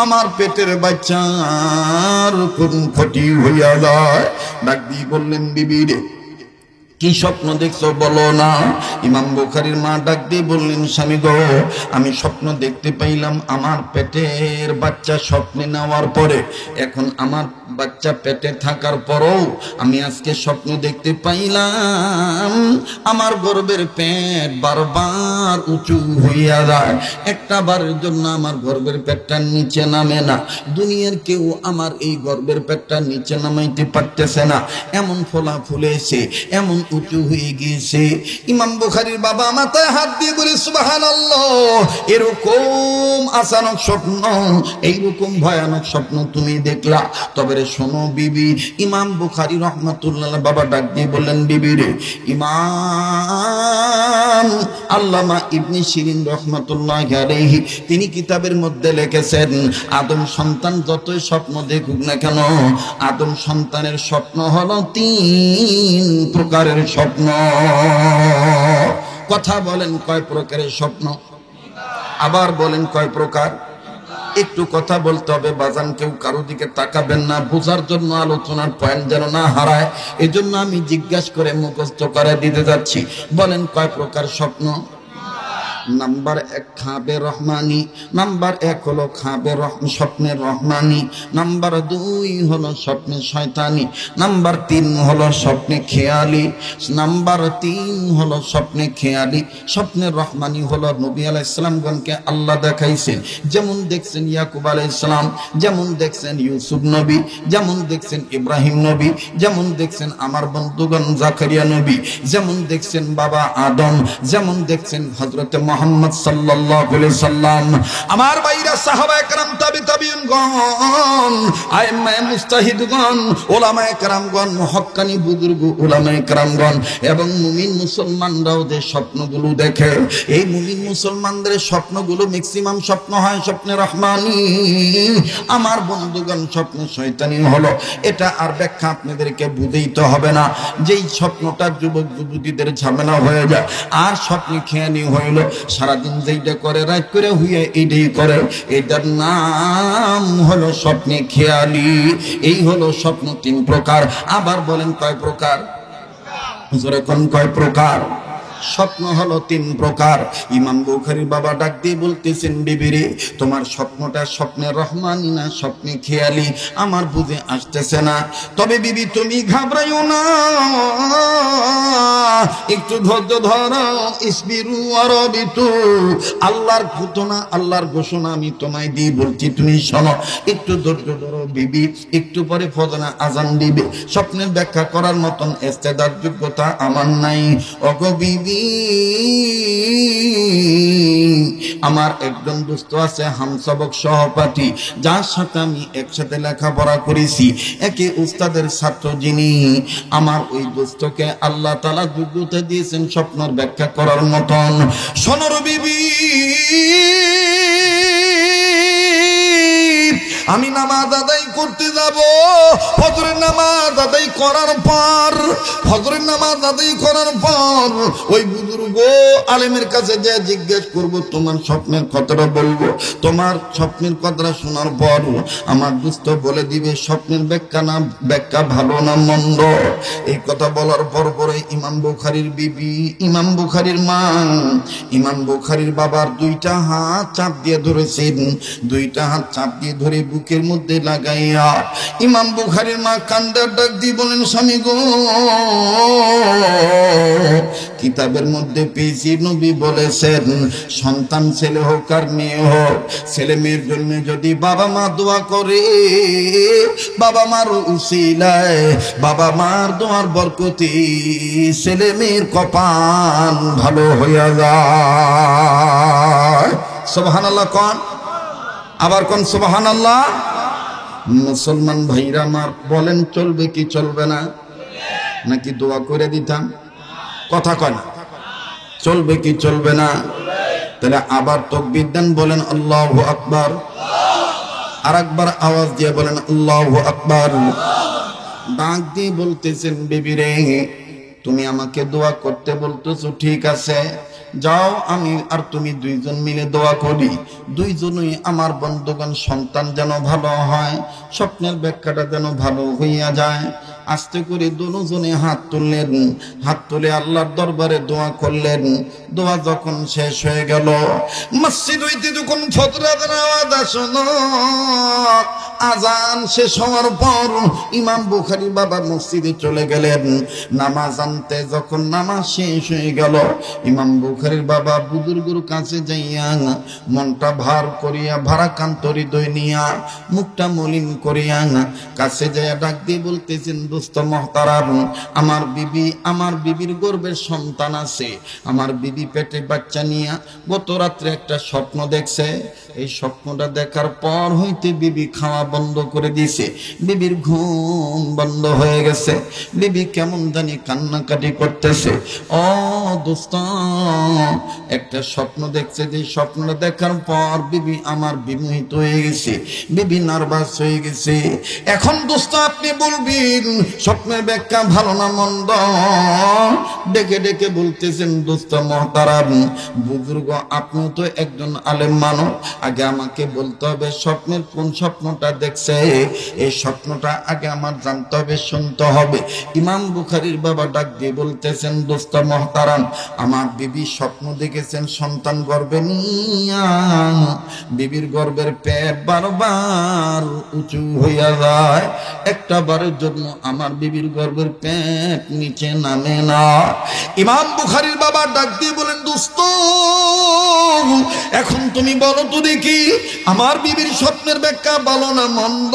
আমার পেটের বাচ্চার কোন ক্ষতি হইয়া যায়। ডাক দিয়ে বললেন, বিবি রে কি স্বপ্ন দেখছো বলো না? ইমাম বুখারীর মা ডাক দিয়ে বললেন, স্বামী গো, আমি স্বপ্ন দেখতে পাইলাম আমার পেটের বাচ্চা স্বপ্নে নেওয়ার পরে, এখন আমার বাচ্চা পেটে থাকার পরও আমি আজকে স্বপ্ন দেখতে পাইলাম আমার গর্ভের পেট বারবার উঁচু হইয়া যায়, একটা বারের জন্য আমার গর্ভের পেটটা নিচে নামে না, দুনিয়ার কেউ আমার এই গর্ভের পেটটা নিচে নামাইতে পারতেছে না, এমন ফোলা ফুলেছে, এমন উঁচু হয়ে গিয়েছে। ইমাম বুখারীর বাবা মাথায় হাত দিয়ে বলে, সুবহানাল্লাহ, এরকম আচানক স্বপ্ন, এইরকম ভয়ানক স্বপ্ন তুমি দেখলা? তবে রে শোনো বিবি, ইমাম বুখারী রাহমাতুল্লাহ বাবা ডাক দিয়ে বললেন, বিবি রে, ইমাম আল্লামা ইবনে শিরিন রাহমাতুল্লাহি আলাইহি তিনি কিতাবের মধ্যে লিখেছেন, আদম সন্তান যতই স্বপ্ন দেখুক না কেন, আদম সন্তানের স্বপ্ন হলো 3 প্রকারের স্বপ্ন। কথা বলেন কয় প্রকারের স্বপ্ন? আবার বলেন কয় প্রকার? একটু কথা বলতে হবে বাজান, কেউ কারো দিকে তাকাবেন না, বোঝার জন্য আলোচনার পয়েন্ট যেন না হারায়, এজন্য আমি জিজ্ঞাসা করে মুখস্থ করে দিতে যাচ্ছি। বলেন কয় প্রকার স্বপ্ন? নাম্বার 1 খাবে রহমানি, নাম্বার 1 হলো খাবে স্বপ্নের রহমানি, নাম্বার 2 হলো স্বপ্নে শয়তানি, নাম্বার 3 হলো স্বপ্নে খেয়ালি, নাম্বার 3 হলো স্বপ্নে খেয়ালি। স্বপ্নের রহমানি হলো নবী আলাইহিস সালামগণকে আল্লাহ দেখাইছেন, যেমন দেখছেন ইয়াকুব আলাইহিস সালাম, যেমন দেখছেন ইউসুফ নবী, যেমন দেখছেন ইব্রাহিম নবী, যেমন দেখছেন আমার বন্ধুগণ জাকারিয়া নবী, যেমন দেখছেন বাবা আদম, যেমন দেখছেন হযরত মুহাম্মদ সাল্লাল্লাহু আলাইহি সাল্লাম। আমার ভাইরা সাহাবায়ে কেরাম, তাবিঈনগণ, আইম্মায়ে মুজতাহিদগণ, উলামায়ে কেরামগণ, হক্কানি বুজুর্গ উলামায়ে কেরামগণ এবং মুমিন মুসলমানরাও যে স্বপ্নগুলো দেখে, এই মুমিন মুসলমানদের স্বপ্নগুলো ম্যাক্সিমাম স্বপ্ন হয় স্বপ্নে রহমানি। আমার বন্ধুগণ স্বপ্নে শয়তানি হলো, এটা আর ব্যাখ্যা আপনাদেরকে বুঝাইতে হবে না। যেই স্বপ্নটা যুবক যুবতীদের ঝামেলা হয়ে যায়, আর স্বপ্নে খেয়ালি হইল, সারাদিন যেইটা করে রাত করে হুইয়ে এইটাই করে, এটার নাম হলো স্বপ্নে খেয়ালি। এই হলো স্বপ্ন 3 প্রকার। আবার বলেন কয় প্রকার? জোরে কোন কয় প্রকার? স্বপ্ন হলো 3 প্রকার। ইমাম বুখারী বাবা ডাক দিয়ে বলতেছেন, বিবিরে তোমার স্বপ্নটা স্বপ্নে রহমানি না স্বপ্নে খেয়ালি আমার বুঝে আসতেছে না। তবে বিবি তুমি ঘাবড়াইও না, একটু ধৈর্য ধরো। ইসবিরু আরবিতু, আল্লাহর ঘোষণা, আল্লাহর ঘোষণা আমি তোমায় দিয়ে বলছি, তুমি শোনো। একটু ধৈর্য ধরো বিবি, একটু পরে ফজর আজান দিবে। স্বপ্নের ব্যাখ্যা করার মতন ইস্তেদার যোগ্যতা আমার নাই। ওগো বিবি, আমার একজন দোস্ত আছে, হামসবক সহপাঠী, যার সাথে আমি একসাথে লেখাপড়া করেছি, একে উস্তাদের ছাত্র যিনি, আমার ওই দোস্তকে আল্লাহ তাআলা যোগ্যতা দিয়েছেন স্বপ্নের ব্যাখ্যা করার মতন। শোনো বিবি, আমি নামাজ আদায় করতে যাব, ফজরের নামাজ আদায় করার পর, ফজরের নামাজ আদায় করার পর ওই বুজুর্গ আলেমের কাছে যে জিজ্ঞেস করব, তোমার স্বপ্নের কথাটা বলবো। তোমার স্বপ্নের কথাটা শোনার পর আমার দোস্ত বলে দিবে স্বপ্নের ব্যাখ্যা না ব্যাখ্যা ভালো না মন্দ। এই কথা বলার পর পরে ইমাম বুখারীর বিবি, ইমাম বুখারীর মা, ইমাম বুখারীর বাবার 2টা হাত চাপ দিয়ে ধরেছেন, 2টা হাত চাপ দিয়ে ধরে বুকের মধ্যে লাগাইয়া ইমাম বুখারীর মা কান্দার ডাক দিয়ে বলেন, স্বামী গো, কিতাবের মধ্যে পেয়েছি নবী বলেছেন, সন্তান ছেলে হোক আর মেয়ে হোক, ছেলে মেয়ের জন্য যদি বাবা মা দোয়া করে, বাবা মার উসিলায়, বাবা মার দোয়ার বরকতে ছেলে মেয়ের কপাল ভালো হইয়া যায়। সুবহানাল্লাহ কোন, আবার কোন সুবহানাল্লাহ। মুসলমান ভাইরা আমার বলেন, চলবে কি চলবে না? নাকি দোয়া করে দিতাম? কথা কয় না, চলবে কি চলবে না? তাহলে আবার তাকবীর দেন, বলেন আল্লাহু আকবার। আর একবার আওয়াজ দিয়ে বলেন আল্লাহু আকবার। ডাক দিয়ে বলতেছেন, বিবি রে তুমি আমাকে দোয়া করতে বলতেছো, ঠিক আছে যাও, আমি আর তুমি 2জন মিলে দোয়া করি, 2জনই আমার বন্ধুগণ সন্তান যেন ভালো হয়, স্বপ্নের ব্যাখ্যাটা যেন ভালো হইয়া যায়। আস্তে করে দুজনে হাত তুললেন, হাত তুলে আল্লাহর দরবারে দোয়া করলেন। দোয়া যখন শেষ হয়ে গেল, মসজিদ হইতে যখন ফজরের আওয়াজ আসলো, আজান শেষ হওয়ার পর ইমাম বুখারী বাবা মসজিদে চলে গেলেন নামাজ আনতে। যখন নামাজ শেষ হয়ে গেল, ইমাম বুখারীর বাবা বুজুর্গের কাছে যাইয়া মনটা ভার করিয়া, ভারাক্রান্ত হৃদয় নিয়া, মুখটা মলিন করিয়া কাছে যাইয়া ডাক দিয়ে বলতেছেন, দোস্ত মহতারাম, আমার বিবি, আমার বিবির গর্ভের সন্তান আছে, আমার বিবি পেটে বাচ্চা নিয়া গত রাত্রে একটা স্বপ্ন দেখছে। এই স্বপ্নটা দেখার পর হইতে বিবি খাওয়া বন্ধ করে দিয়েছে, বিবির ঘুম বন্ধ হয়ে গেছে, বিবি কেমন জানি কান্নাকাটি করতেছে। ও দোস্ত, একটা স্বপ্ন দেখছে, যে স্বপ্নটা দেখার পর বিবি আমার বিমোহিত হয়ে গেছে, বিবি নার্ভাস হয়ে গেছে। এখন দোস্ত আপনি বলবেন স্বপ্নের ব্যাখ্যা ভালো না মন্দ? ডেকে ডেকে বলতেছেন, দোস্ত মহতারাম, বুজুর্গ আপনিও তো একজন আলেম মানব, আগে আমাকে বলতে হবে স্বপ্নের কোন স্বপ্নটা দেখছে, এই স্বপ্নটা আগে আমার জানতে হবে, শুনতে হবে। ইমাম বুখারীর বাবা ডাক দিয়ে বলতেছেন, দোস্ত মহতারাম, আমার বিবি স্বপ্ন দেখেছেন সন্তান গর্ভে নিয়া, বিবির গর্ভের পেট বারবার উঁচু হইয়া যায়, একটা বারের জন্য আমার বিবির গর্ভের পেট নিচে নামে না। ইমাম বুখারীর বাবা ডাক দিয়ে বলেন, দোস্ত এখন তুমি বলো তো দেখি, আমার বিবির স্বপ্নের ব্যাখ্যা ভালো না মন্দ?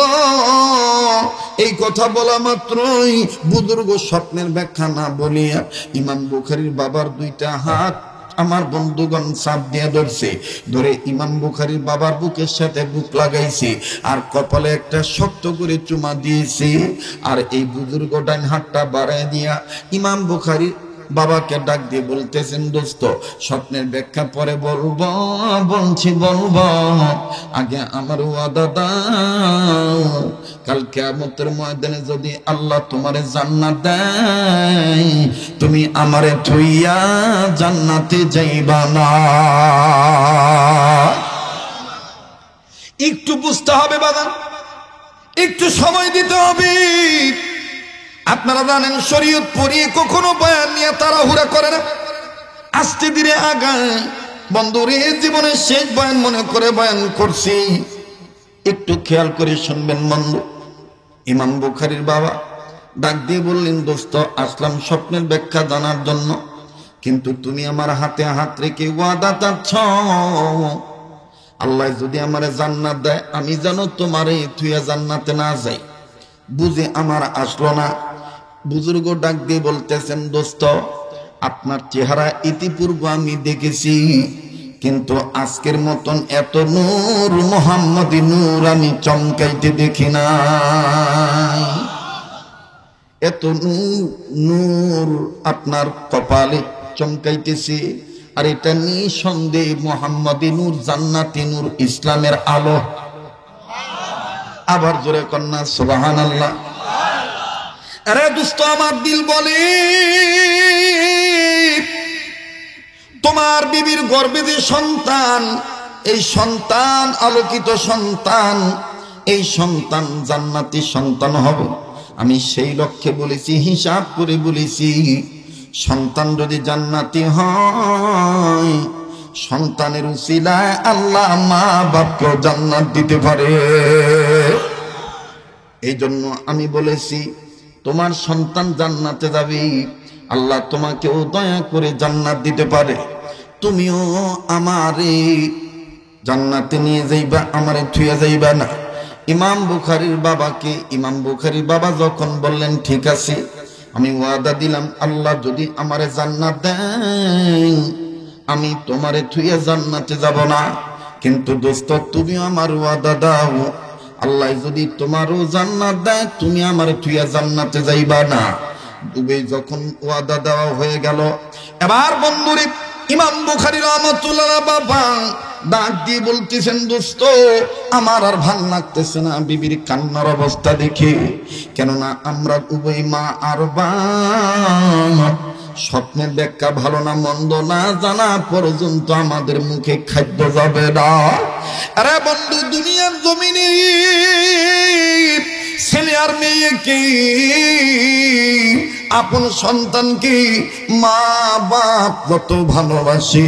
এই কথা বলা মাত্রই বুজুর্গ স্বপ্নের ব্যাখ্যা না বলিয়া ইমাম বুখারীর বাবার দুইটা হাত আমার বন্ধুগণ চাপ দিয়ে ধরছে, ধরে ইমাম বুখারীর বাবার বুকের সাথে বুক লাগাইছে আর কপালে একটা শক্ত করে চুমা দিয়েছে। আর এই বুজুর্গ ডান হাতটা বাড়ায় দিয়া ইমাম বুখারীর বাবাকে ডাক দিয়ে বলতেছেন, দোস্ত স্বপ্নের ব্যাখ্যা পরে বলবো, বলবো, আগে আমার ওয়াদা দাও, কাল কিয়ামতের ময়দানে যদি আল্লাহ তোমারে জান্নাত দেয়, তুমি আমারে থুইয়া জান্নাতে যাইবা না। একটু বুঝতে হবে বাবা, একটু সময় দিতে হবে। আপনারা জানেন শরীয়ত পড়িয়ে কখনো বয়ান নিয়ে তাড়াহুড়া করে না, আস্তে ধীরে আগায়। বন্ধুরে, জীবনের শেষ বয়ান মনে করে বয়ান করছি, একটু খেয়াল করে শুনবেন বন্ধু। ইমাম বুখারীর বাবা ডাক দিয়ে বললেন, দোস্ত আসলাম স্বপ্নের ব্যাখ্যা জানার জন্য, কিন্তু তুমি আমার হাতে হাত রেখে ওয়াদা চাচ্ছ, আল্লাহ যদি আমারে জান্নাত দেয় আমি যেন তোমারে থুইয়া জান্নাতে না যাই। বুঝে আমার আসলো না। বুজুর্গ ডাক দিয়ে বলতেছেন, দোস্ত আপনার চেহারা ইতিপূর্বে আমি দেখেছি, কিন্তু আজকের মতন এত নূর, মুহাম্মদী নূর আমি চমকাইতে দেখি না। এত নূর আপনার কপালে চমকাইতেছে, আর এটা নিঃসন্দেহে মুহাম্মদী নূর, জান্নাতি নূর, ইসলামের আলো। আবার জোরে কন্যা সুবহানাল্লাহ। আরে দোস্ত আমার দিল বলে, তোমার বিবির গর্ভে যে সন্তান, এই সন্তান আলোকিত সন্তান, এই সন্তান জান্নাতি সন্তান হবে। আমি সেই লক্ষ্যে বলেছি, হিসাব করে বলেছি, সন্তান যদি জান্নাতি হয়, সন্তানের উসিলায় আল্লাহ মা বাপকেও জান্নাত দিতে পারে। এই জন্য আমি বলেছি, তোমার সন্তান জান্নাতে যাবে, আল্লাহ তোমাকেও দয়া করে জান্নাত দিতে পারে। তুমিও আমারে জান্নাতে নিয়ে যাইবা, আমারে থুইয়া যাইবা না। ইমাম বুখারীর বাবাকে, ইমাম বুখারীর বাবা যখন বললেন, ঠিক আছে আমি ওয়াদা দিলাম, আল্লাহ যদি আমারে জান্নাত দেন আমি তোমারে থুইয়া জান্নাতে যাব না, কিন্তু দোস্ত তুমিও আমার ওয়াদা দাও, আল্লাহ যদি তোমারও জান্নাত দেয় তুমি আমারে থুইয়া জান্নাতে যাইবা না। দুবে যখন ওয়াদা দেওয়া হয়ে গেল, এবার বন্ধুরে ইমাম বুখারী রাহমাতুল্লাহ বাবা ডাক দিয়ে বলতেছেন, দোস্ত আমার আর ভাল লাগতেছে না বিবির কান্নার অবস্থা দেখে, কেননা আমরা উভয় মা আর বাপ, স্বপ্নের ব্যাখ্যা ভালো না মন্দ না জানা পর্যন্ত আমাদের মুখে খাদ্য যাবে না। আরে বন্ধু, দুনিয়ার জমিনে ছেলে আর মেয়েকে, আপন সন্তানকে মা বাপ যত ভালোবাসে,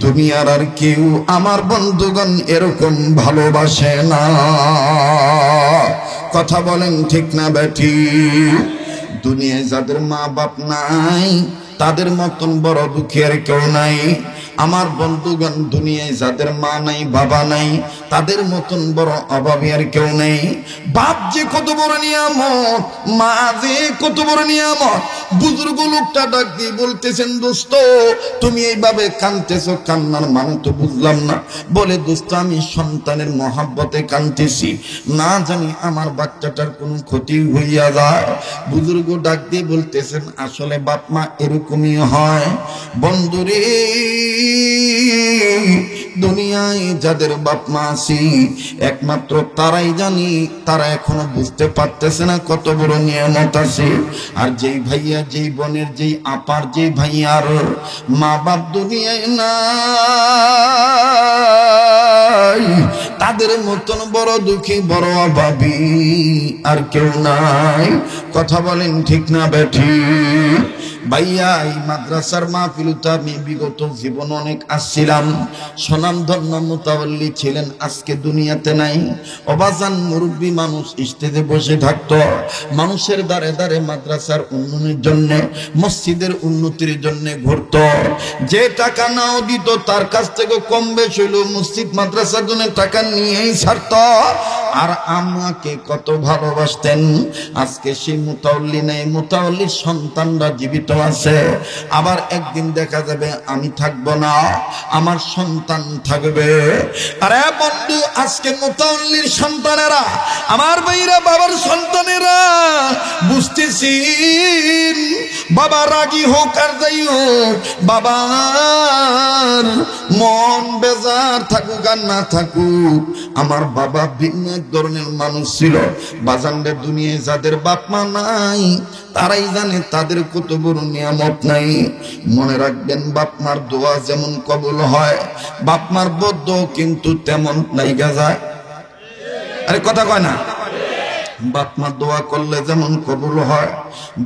দুনিয়ার আর কেউ আমার বন্ধুগণ এরকম ভালোবাসে না। কথা বলেন ঠিক না বেঠি? দুনিয়ায় যাদের মা বাপ নাই তাদের মতন বড় দুঃখের কেউ নাই। আমার বন্ধুগণ, দুনিয়ায় যাদের মা নাই বাবা নাই তাদের মতন বড় অভাবী আর কেউ নেই। বাপ যে কত বড় নিয়ামত, মা যে কত বড় নিয়ামত। বুজুর্গ লোকটা ডাক দিয়ে বলতেছেন, দোস্ত তুমি এইভাবে কাঁদতেছো, কান্নার মানে তো বুঝলাম না। বলে, দোস্ত আমি সন্তানের মহাব্বতে কাঁদতেছি, না জানি আমার বাচ্চাটার কোনো ক্ষতি হইয়া যায়। বুজুর্গ ডাক দিয়ে বলতেছেন, আসলে বাপ মা এরকমই হয় বন্ধুরে। দুনিয়ায় যাদের বাপ মা আছে একমাত্র তারাই জানি, তারা এখনো বুঝতে পারতেছে না কত বড় নিয়ামত আছে। আর যেই ভাইয়া, যেই বোনের, যেই আপার, যেই ভাইয়ার মা বাপ দুনিয়ায় নাই, তাদের তাদের মতন বড় দুঃখী বড় অভাবী আর কেউ নাই। কথা বলেন ঠিক না বেঠিক? ভাইয়া, এই মাদ্রাসার মাহফিলটা আমি বিগত জীবন অনেক আসছিলাম। স্বনামধন্য মুতাওয়াল্লি ছিলেন, আজকে দুনিয়াতে নাই। অবাজান মুরব্বী মানুষ স্টেজে বসে থাকতো, মানুষের দ্বারে দ্বারে মাদ্রাসার উন্নয়নের জন্য, মসজিদের উন্নতির জন্য ঘুরত। যে টাকা নাও দিত তার কাছ থেকে কম বেশি হইল মসজিদ মাদ্রাসার জন্য টাকা নিয়েই ছাড়ত। আর আমাকে কত ভালোবাসতেন। আজকে সেই মুতাওয়াল্লি নেই, মুতাওয়াল্লির সন্তানরা জীবিত আছে। আবার একদিন দেখা যাবে আমি থাকবো না, আমার সন্তান থাকবে। আরে বন্ধু, আজকে মুতাওয়াল্লির সন্তানেরা, আমার ভাইরা, বাবার সন্তানেরা বুঝতেছি বাবা রাগী হোক আর যাই হোক, বাবার মন বেজার থাকুক আর না থাকুক, আমার বাবা ভিন্ন এক ধরনের মানুষ ছিল। বাজানদের দুনিয়ায় যাদের বাপ মা নাই তারাই জানে তাদের কত বড় নিয়ামত নাই। মনে রাখবেন, বাপ মার দোয়া যেমন কবুল হয়, বাপ মার বদ্ধ কিন্তু তেমন লাইগা যায়। আরে কথা কয় না? বাপ মার দোয়া করলে যেমন কবুল হয়,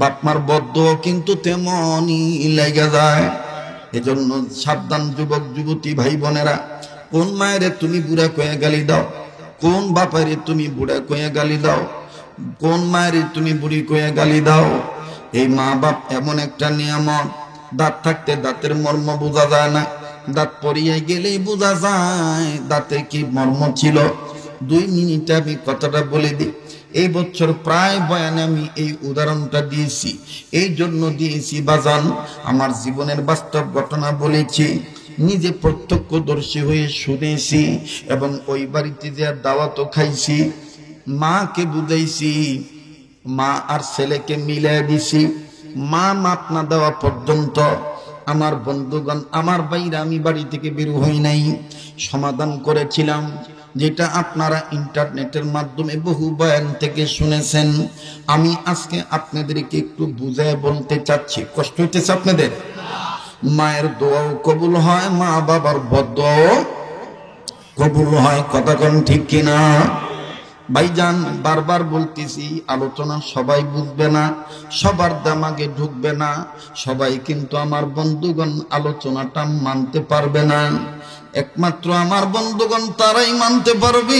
বাপ মার বদ্ধ কিন্তু তেমনই লাইগা যায়। এজন্য সাবধান যুবক যুবতী ভাই বোনেরা, কোন মায়েরে তুমি বুড়া কয়ে গালি দাও, কোন বাপারে তুমি বুড়া কয়ে গালি দাও, কোন মায়েরে তুমি বুড়ি কয়ে গালি দাও। এই মা বাপ এমন একটা নিয়ামত, দাঁত থাকতে দাঁতের মর্ম বোঝা যায় না, দাঁত পরিয়ে গেলেই বোঝা যায় দাঁতে কি মর্ম ছিল। 2 মিনিটে আমি কথাটা বলে দিই। এই বছর প্রায় বয়ানে আমি এই উদাহরণটা দিয়েছি, এই জন্য দিয়েছি বাজান, আমার জীবনের বাস্তব ঘটনা বলেছি, নিজে প্রত্যক্ষদর্শী হয়ে শুনেছি এবং ওই বাড়িতে যে দাওয়াতও খাইছি, মাকে বুঝাইছি, মা আর ছেলেকে মিলাই দিছি। মা মাপ না দেওয়া পর্যন্ত আমার বন্ধুগণ, আমার ভাইরা, আমি বাড়ি থেকে বের হই নাই। সমাধান করেছিলাম, যেটা আপনারা ইন্টারনেটের মাধ্যমে বহু বয়ান থেকে শুনেছেন। আমি আজকে আপনাদেরকে একটু বুঝায় বলতে চাচ্ছি। কষ্ট হইতেছে আপনাদের? মায়ের দোয়াও কবুল হয়, মা বাবার বদদোয়াও কবুল হয়। কথা কোন ঠিক কিনা? ভাইজান, বারবার বলতেছি, আলোচনা সবাই বুঝবে না, সবার দামাগে ঢুকবে না, সবাই কিন্তু আমার বন্ধুগণ আলোচনাটা মানতে পারবে না। একমাত্র আমার বন্ধুগণ তারাই মানতে পারবে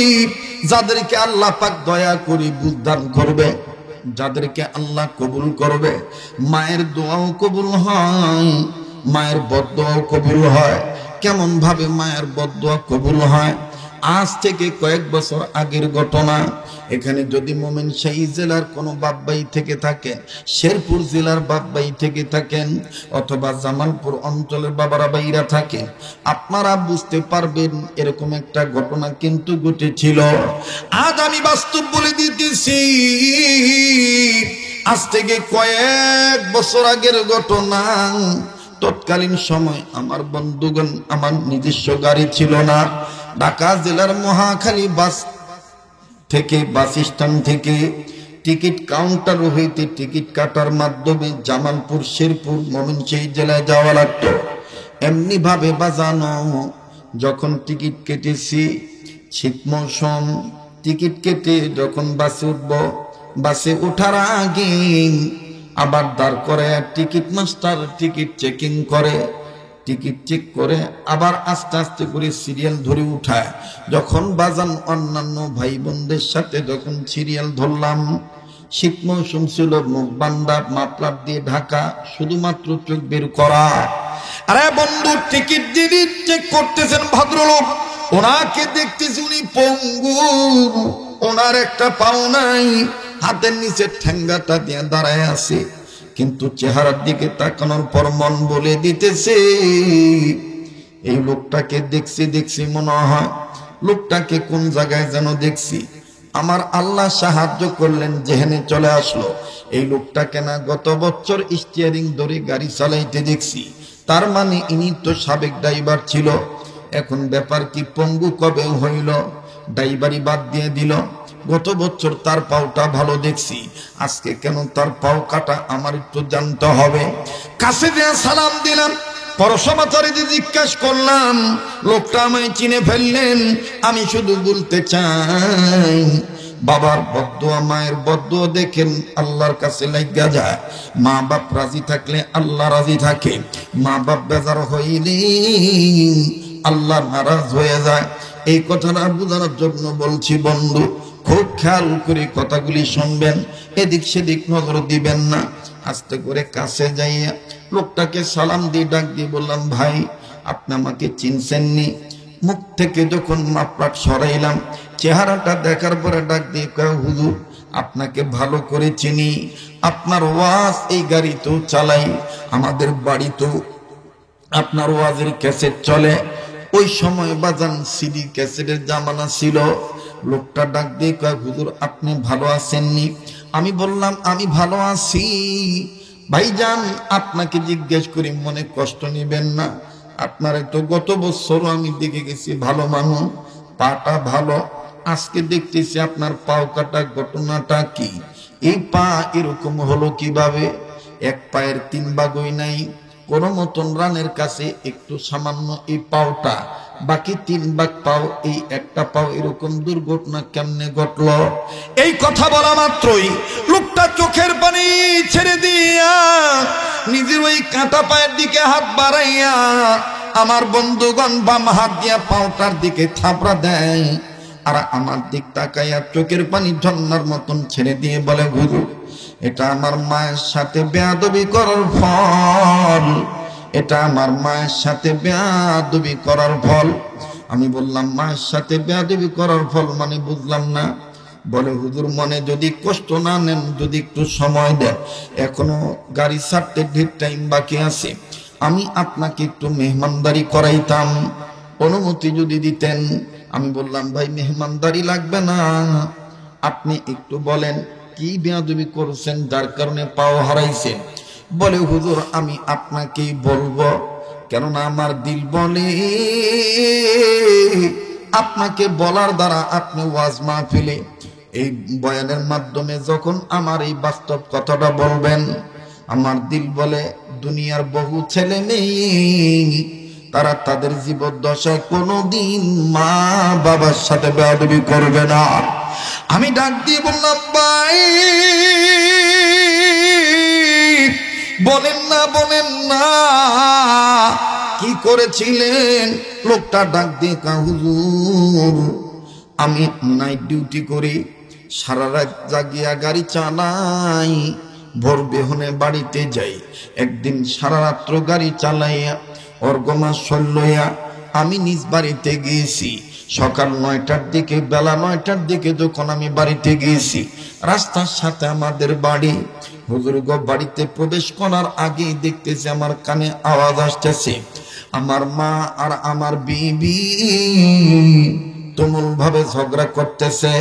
যাদেরকে আল্লাহ পাক দয়া করে বুঝদান করবে, যাদেরকে আল্লাহ কবুল করবে। মায়ের দোয়াও কবুল হয়, মায়ের বদদোয়াও কবুল হয়। কেমন ভাবে মায়ের বদদোয়া কবুল হয়? আজ থেকে কয়েক বছর আগের ঘটনা। এখানে যদি ময়মনসিংহ জেলার কোনো বাপভাই থেকে থাকেন, শেরপুর জেলার বাপভাই থেকে থাকেন, অথবা জামালপুর অঞ্চলের বাবারা ভাইরা থাকেন, আপনারা বুঝতে পারবেন এরকম একটা ঘটনা কিন্তু ঘটেছিল। আজ আমি বাস্তব বলে দিতেছি, আজ থেকে কয়েক বছর আগের ঘটনা। তৎকালীন সময় আমার বন্ধুগণ, আমার নিজস্ব গাড়ি ছিল না। ঢাকা জেলার মহাখালী বাস স্ট্যান্ড থেকে টিকিট কাউন্টার হইতে টিকিট কাটার মাধ্যমে জামালপুর, শেরপুর, ময়মনসিংহ জেলায় যাওয়া লাগতো। এমনি ভাবে বাজানো, যখন টিকিট কেটেছি, শীত মৌসুম, টিকিট কেটে যখন বাসে উঠবো, বাসে ওঠার আগে আবার দাঁড় করে টিকিট মাস্টার টিকিট চেকিং করে, টিকিট চেক করে আবার আস্তে আস্তে করে সিরিয়াল ধরে উঠায়। যখন বাজান অন্যান্য ভাই বোনদের সাথে যখন সিরিয়াল ধরলাম, শীত মৌসুম ছিল, মুখ বান্ধা, মাফলার দিয়ে ঢাকা, শুধুমাত্র চোখ বের করা। আরে বন্ধু, টিকিট দিয়ে চেক করতেছেন ভদ্রলোক, ওনাকে দেখতেছি উনি পঙ্গু, ওনার একটা পাও নাই, হাতের নিচে ঠেঙ্গাটা দিয়ে দাঁড়ায় আছে। কিন্তু চেহারার দিকে তাকানোর পর মন বলে দিতেছে, এই লোকটাকে দেখছি মনে হয় লোকটাকে কোন জায়গায় যেন দেখছি। আমার আল্লাহ সাহায্য করলেন, জেহেনে চলে আসলো এই লোকটাকে না গত বছর স্টিয়ারিং ধরে গাড়ি চালাইতে দেখছি। তার মানে ইনি তো সাবেক ড্রাইভার ছিল। এখন ব্যাপার কি, পঙ্গু কবে হইল, ড্রাইভারি বাদ দিয়ে দিল। গত বছর তার পাওটা ভালো দেখছি, আজকে কেন তার পাও কাটা আমার একটু জানতে হবে। কাছে দিয়ে সালাম দিলাম, পরশমাচারীদের জিজ্ঞাসা করলাম, লোকটা আমায় চিনে ফেললেন। আমি শুধু বলতে চাই, বাবার বদদুয়া মায়ের বদদুয়া দেখেন আল্লাহর কাছে লাগা যায়। মা বাপ রাজি থাকলে আল্লাহ রাজি থাকে, মা বাপ বেজার হইলে আল্লাহ নারাজ হয়ে যায়। এই কথাটা বোঝানোর জন্য বলছি বন্ধু, খুব খেয়াল করে কথাগুলি শুনবেন, এদিক সেদিক নজর দিবেন না। আস্তে করে কাছে যাইয়া লোকটাকে সালাম দিয়ে ডাক দিয়ে বললাম, ভাই আপনি আমাকে চিনছেননি? মুখ থেকে যখন মাপলাট সরাইলাম, চেহারাটা দেখার পরে ডাক দিয়ে কয়, হুজুর আপনাকে ভালো করে চিনি, আপনার ওয়াজ এই গাড়ি তো চালাই, আমাদের বাড়ি তো আপনার ওয়াজের ক্যাসেট চলে। ওই সময় বাজান সিডি ক্যাসেটের জামানা ছিল। লোকটা ডাক দিয়ে কয়, হুজুর আপনি ভালো আছেননি? আমি বললাম, আমি ভালো আছি ভাইজান, আপনাকে জিজ্ঞেস করি, মনে কষ্ট নেবেন না। আপনার তো গত বছরও আমি দেখে গেছি ভালো মানুষ, পাটা ভালো, আজকে দেখতেছি আপনার পাও কাটা, ঘটনাটা কি? এই পা এরকম হলো কিভাবে? এক পায়ের 3 ভাগই নাই, কোন মতন রানের কাছে একটু সামান্য এই পাওটা, বাকি 3 ভাগ পাও, এই একটা পাও এরকম দুর্ঘটনা কেমনে ঘটলো? এই কথা বলা মাত্রই লোকটা চোখের পানি ছেড়ে দিয়া নিজের ওই কাঁটা পায়ের দিকে হাত বাড়াইয়া আমার বন্ধুগণ বাম হাত দিয়া পাওটার দিকে থাপড়া দেয়, আর আমার দিক তাকাইয়া চোখের পানি ঝর্ণার মতন ছেড়ে দিয়ে বলে, হুজুর এটা আমার মায়ের সাথে বেয়াদবি করার ফল, এটা আমার মায়ের সাথে বেয়াদবি করার ফল। আমি বললাম, মায়ের সাথে বেয়াদবি করার ফল মানে বুঝলাম না। বলে, হুজুর মনে যদি কষ্ট না নেন, যদি একটু সময় দেন, এখনো গাড়ি ছাড়তে ঢের টাইম বাকি আছে, আমি আপনাকে একটু মেহমানদারি করাইতাম, অনুমতি যদি দিতেন। আমি বললাম, ভাই মেহমানদারি লাগবে না, আপনি একটু বলেন কি বেয়াদবি করছেন যার কারণে পাও হারাইছেন? বলে, হুজুর আমি আপনাকেই বলবো, কেননা আমার দিল বলে আপনাকে বলার দ্বারা আপনি ওয়াজ মাহফিলে এই বয়ানের মাধ্যমে যখন আমার এই বাস্তব কথাটা বলবেন, আমার দিল বলে দুনিয়ার বহু ছেলে মেয়ে তারা তাদের জীবদ্দশায় কোনোদিন মা বাবার সাথে বেয়াদবি করবে না। আমি ডাক দিয়ে বললাম, ভাই বলেন না, বলেন না কি করেছিলেন? লোকটা ডাক দিয়ে কয়, হুজুর আমি নাইট ডিউটি করি, সারা রাত জাগিয়া গাড়ি চালাই, ভোর বেহনে বাড়িতে যাই। একদিন সারা রাত্র গাড়ি চালাইয়া অর্গমা লইয়া আমি নিজ বাড়িতে গিয়েছি। সকাল 9টার দিকে, বেলা 9টার দিকে যখন আমি বাড়িতে গিয়েছি, রাস্তার সাথে আমাদের বাড়ি। হুজুর গো বাড়িতে প্রবেশ করার আগেই দেখতেছি আমার কানে আওয়াজ আসতেছে, আমার মা আর আমার বিবি তুমুল ভাবে ঝগড়া করতেছে,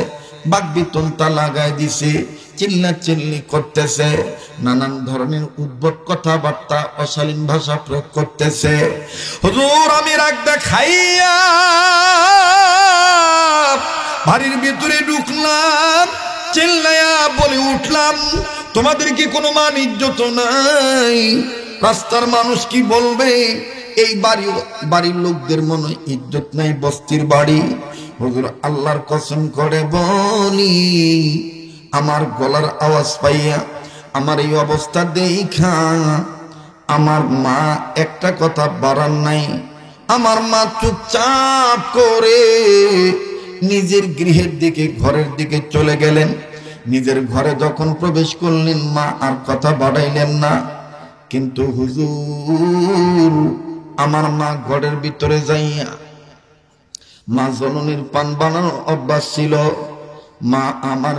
বাকবিতন্তা লাগাই দিছে, চিল্লা চিল্লি করতেছে, নানান ধরনের উদ্ভট কথাবার্তা, অশালীন ভাষা প্রয়োগ করতেছে। হুজুর আমি রাগ দেখাইয়া বাড়ির ভিতরে ঢুকলাম, চিল্লাইয়া বলে উঠলাম, তোমাদের কি কোনো মান ইজ্জত নাই? রাস্তার মানুষ কি বলবে? এই বাড়ির লোকদের মনে ইজ্জত নাই, বস্তির বাড়ি। হুজুর আল্লাহর কসম করে বলি, আমার গলার আওয়াজ পাইয়া, আমার এই অবস্থা দেখা আমার মা একটা কথা বাড়ান নাই। আমার মা চুপচাপ করে নিজের গৃহের দিকে, ঘরের দিকে চলে গেলেন। নিজের ঘরে যখন প্রবেশ করলেন, মা আর কথা বাড়াইলেন না। কিন্তু হুজুর আমার মা ঘরের ভিতরে যাইয়া, মা জননীর পান বানানোর অভ্যাস ছিল, মা আমার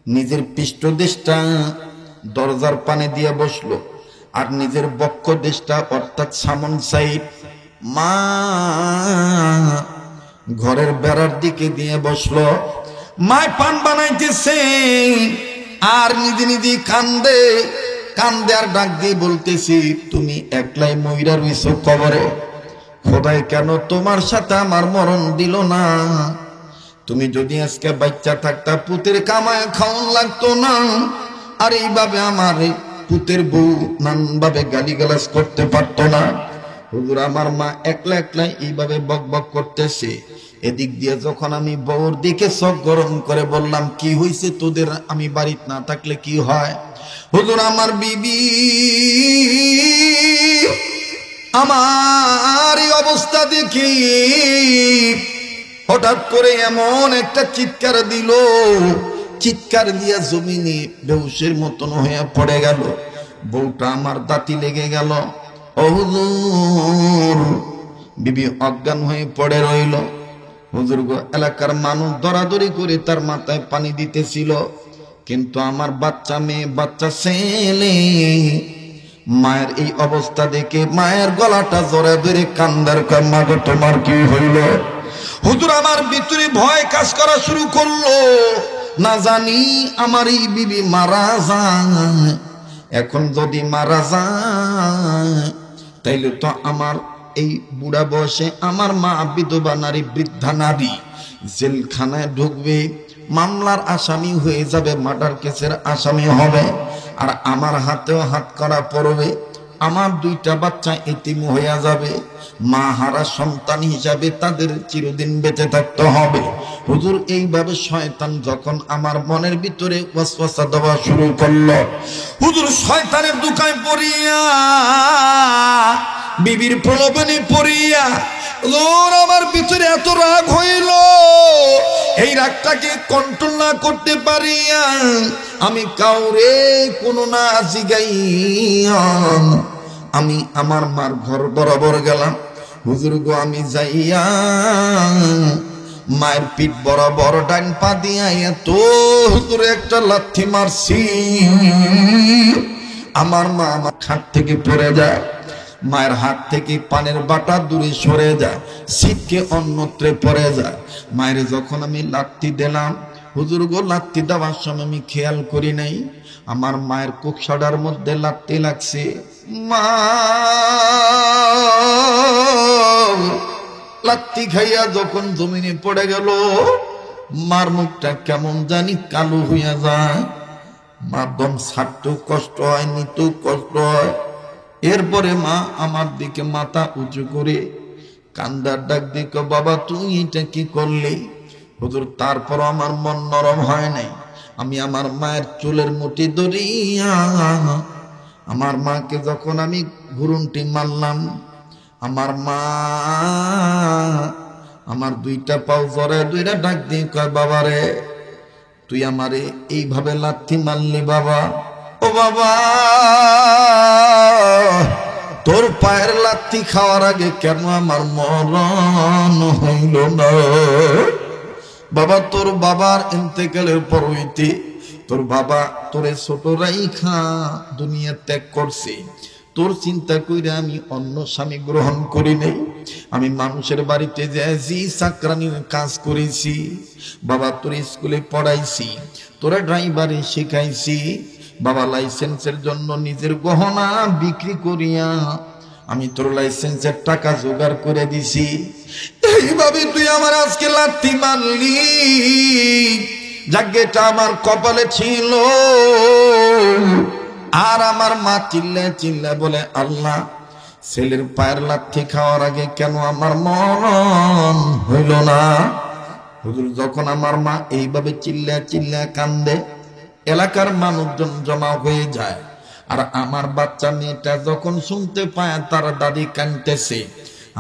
নিজের পৃষ্ঠদেশটা দরজার পানে দিয়ে বসলো, আর নিজের বক্ষ দেশটা অর্থাৎ সামন সাইড মা ঘরের বেড়ার দিকে দিয়ে বসলো। মায় পান বানাইতেছে আর নিজে নিজে কান্দে কান্দে, আর ডাক দিয়ে বলতেছি, তুমি একলাই মইরা রইছো কবরে, খোদাই কেন তোমার সাথে আমার মরণ দিল না? তুমি যদি আজকে বাচ্চা থাকতা, পুতের কামায় খাওয়ান লাগতো না। আর এইভাবে আমার পুতের বউ নানানভাবে গালিগালাজ করতে পারতো না। হুজুর আমার মা একলা একলা এইভাবে বক বক করতেছে। এদিক দিয়ে যখন আমি বউর দিকে চোখ গরম করে বললাম, কি হয়েছে তোদের, আমি বাড়িতে না থাকলে কি হয়? হুজুর আমার বিবি আমার এই অবস্থা দেখি হঠাৎ করে এমন একটা চিৎকার দিল, চিৎকার দিয়া জমিনে বেহুশের মতন হয়ে পড়ে গেল। বউটা আমার দাঁতি লেগে গেল। ও হুজুর, বিবি অজ্ঞান হয়ে পড়ে রইল। হুজুর গো, এলাকার মানুষ দরাদরি করে তার মাথায় পানি দিতেছিল, কিন্তু আমার বাচ্চা মেয়ে, বাচ্চা ছেলে মায়ের এই অবস্থা দেখে মায়ের গলাটা জড়ে ধরে কান্দার কান্না, গো তোমার কি হইল? হুজুর আমার ভিতরে ভয় কাজ করা শুরু করলো, না জানি আমার এই বিবি মারা যায়। এখন যদি মারা যায় তাইলে তো আমার এই বুড়া বয়সে আমার মা বিধবা নারী, বৃদ্ধা নারী জেলখানায় ঢুকবে, মামলার আসামি হয়ে যাবে, মার্ডার কেসের আসামি হবে, আর আমার হাতেও হাত করা পড়বে। আমার দুইটা বাচ্চা এতিম হইয়া যাবে, মা হারা সন্তান হিসাবে তাদের চিরদিন বেঁচে থাকতে হবে। হুজুর এইভাবে শয়তান যখন আমার মনের ভিতরে ওয়াসওয়াসা দেওয়া শুরু করলো, হুজুর শয়তানের দুকায় পড়িয়া, বিবির প্রলোভনে পড়িয়া হুজুর আমার ভিতরে এত রাগ হইল, এই রাগটাকে কন্ট্রোল না করতে পারিয়া আমি কাউরে কোনো না জিগাইয়া আমি আমার মার ঘর বরাবর গেলাম। হুজুর গো, আমি যাইয়া মায়ের পিঠ বরাবর ডান পা দিয়া এত হুজুর একটা লাথি মারছি, আমার মা আমার খাট থেকে পড়ে যায়, মায়ের হাত থেকে পানের বাটা দূরে সরে যায়, ছিটকে অন্যত্রে পড়ে যায়। মায়ের যখন আমি লাথি দিলাম, হুজুর গো, লাথি দেওয়ার সময় আমি খেয়াল করি নাই আমার মায়ের কুকসাডার মধ্যে লাথি লাগছে। মা লাথি খাইয়া যখন জমিনে পড়ে গেল, মার মুখটা কেমন জানি কালো হইয়া যায়, মা দম ছাড়তেও কষ্ট হয়, নিতেও কষ্ট হয়। এরপরে মা আমার দিকে মাথা উঁচু করে কান্দার ডাক দিক, বাবা তুই এটা কি করলি? হুজুর তারপর আমার মন নরম হয় নাই, আমি আমার মায়ের চুলের মুঠি ধরিয়া আমার মাকে যখন আমি ঘুরুনটি মারলাম, আমার মা আমার দুইটা পাও জড়ায় দুইটা ডাক দিয়ে কয়, বাবা রে তুই আমারে এইভাবে লাথি মারলি বাবা? ও বাবা, তোর পায়ের লাথি খাওয়ার আগে কেন আমার মরণ হইল না? বাবা, তোর বাবার ইন্তেকালের পর হইতে তোর বাবা তোরে ছোট রাইখা দুনিয়া ত্যাগ করছে, তোর চিন্তা কইরা আমি অন্য স্বামী গ্রহণ করি নাই। আমি মানুষের বাড়িতে যাইছি, চাকরানির কাজ করেছি, বাবা তোর স্কুলে পড়াইছি, তোরা ড্রাইভারে শিখাইছি, বাবা লাইসেন্সের জন্য নিজের গহনা বিক্রি করিয়া আমি তোর লাইসেন্সের টাকা জোগাড় করে দিছি। এইভাবে তুই আমার আজকে লাথি মারলি, ভাগ্যটা আমার কপালে ছিল। আর আমার মা চিল্লায় চিল্লায় বলে, আল্লাহ, ছেলের পায়ের লাথি খাওয়ার আগে কেন আমার মরণ হইল না? হুজুর যখন আমার মা এইভাবে চিল্লায় চিল্লায় কান্দে, এলাকার মানুষজন জমা হয়ে যায়। আর আমার বাচ্চা মেয়েটা যখন শুনতে পায় তার দাদি কাঁদতেছে,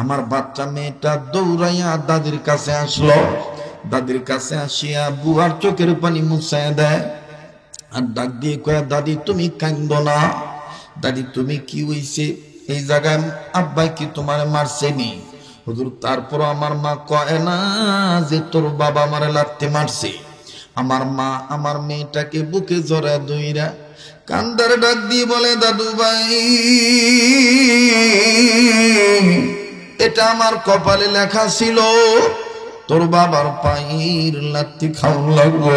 আমার বাচ্চা মেয়েটা দৌড়াইয়া দাদির কাছে আসলো। দাদির কাছে আসিয়া বুয়ার চোখের পানি মুছায় দেয় আর ডাক দিয়ে কয়, দাদি তুমি কাঁদো না, দাদি তুমি কি হইছে? এই জায়গায় আব্বাই কি তোমার মারছেনি? হুজুর তারপর আমার মা কয় না যে তোর বাবা আমারে লাথি মারছে। আমার মা আমার মেয়েটাকে বুকে জড়ায় ধইরা কান্দার ডাক দিয়ে বলে, দাদু ভাই, এটা আমার কপালে লেখা ছিল, তোর বাবার পায়ের লাথি খাওয়া লাগবো।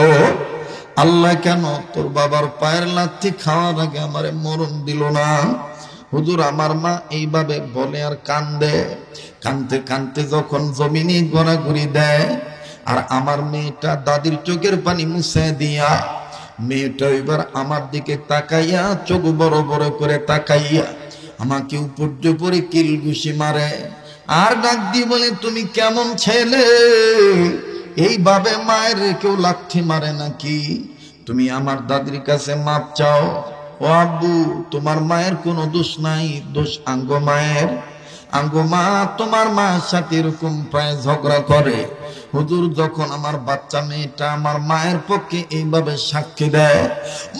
আল্লাহ কেন তোর বাবার পায়ের লাথি খাওয়ার আগে আমারে মরণ দিল না? হুজুর আমার মা এইভাবে বলে আর কান্দে, কানতে কানতে যখন জমিনে ঘোরাঘুরি দেয়, আর আমার মেয়েটা দাদির চোখের পানি মুছে দিয়া মেয়েটা এবার আমার দিকে তাকাইয়া, চোখ বড় বড় করে তাকাইয়া আমাকে উপর্য করে কিলঘুষি মারে, আর ডাক দিয়ে বলে, তুমি কেমন ছেলে, এইভাবে মায়ের কেউ লাথি মারে নাকি? তুমি আমার দাদির কাছে মাপ চাও। ও আব্বু, তোমার মায়ের কোনো দোষ নাই, দোষ আঙ্গ মায়ের। আঙ্গো মা তোমার মায়ের সাথে এরকম প্রায় ঝগড়া করে। হুজুর, যখন আমার বাচ্চা মেয়েটা আমার মায়ের পক্ষে এইভাবে সাক্ষী দেয়,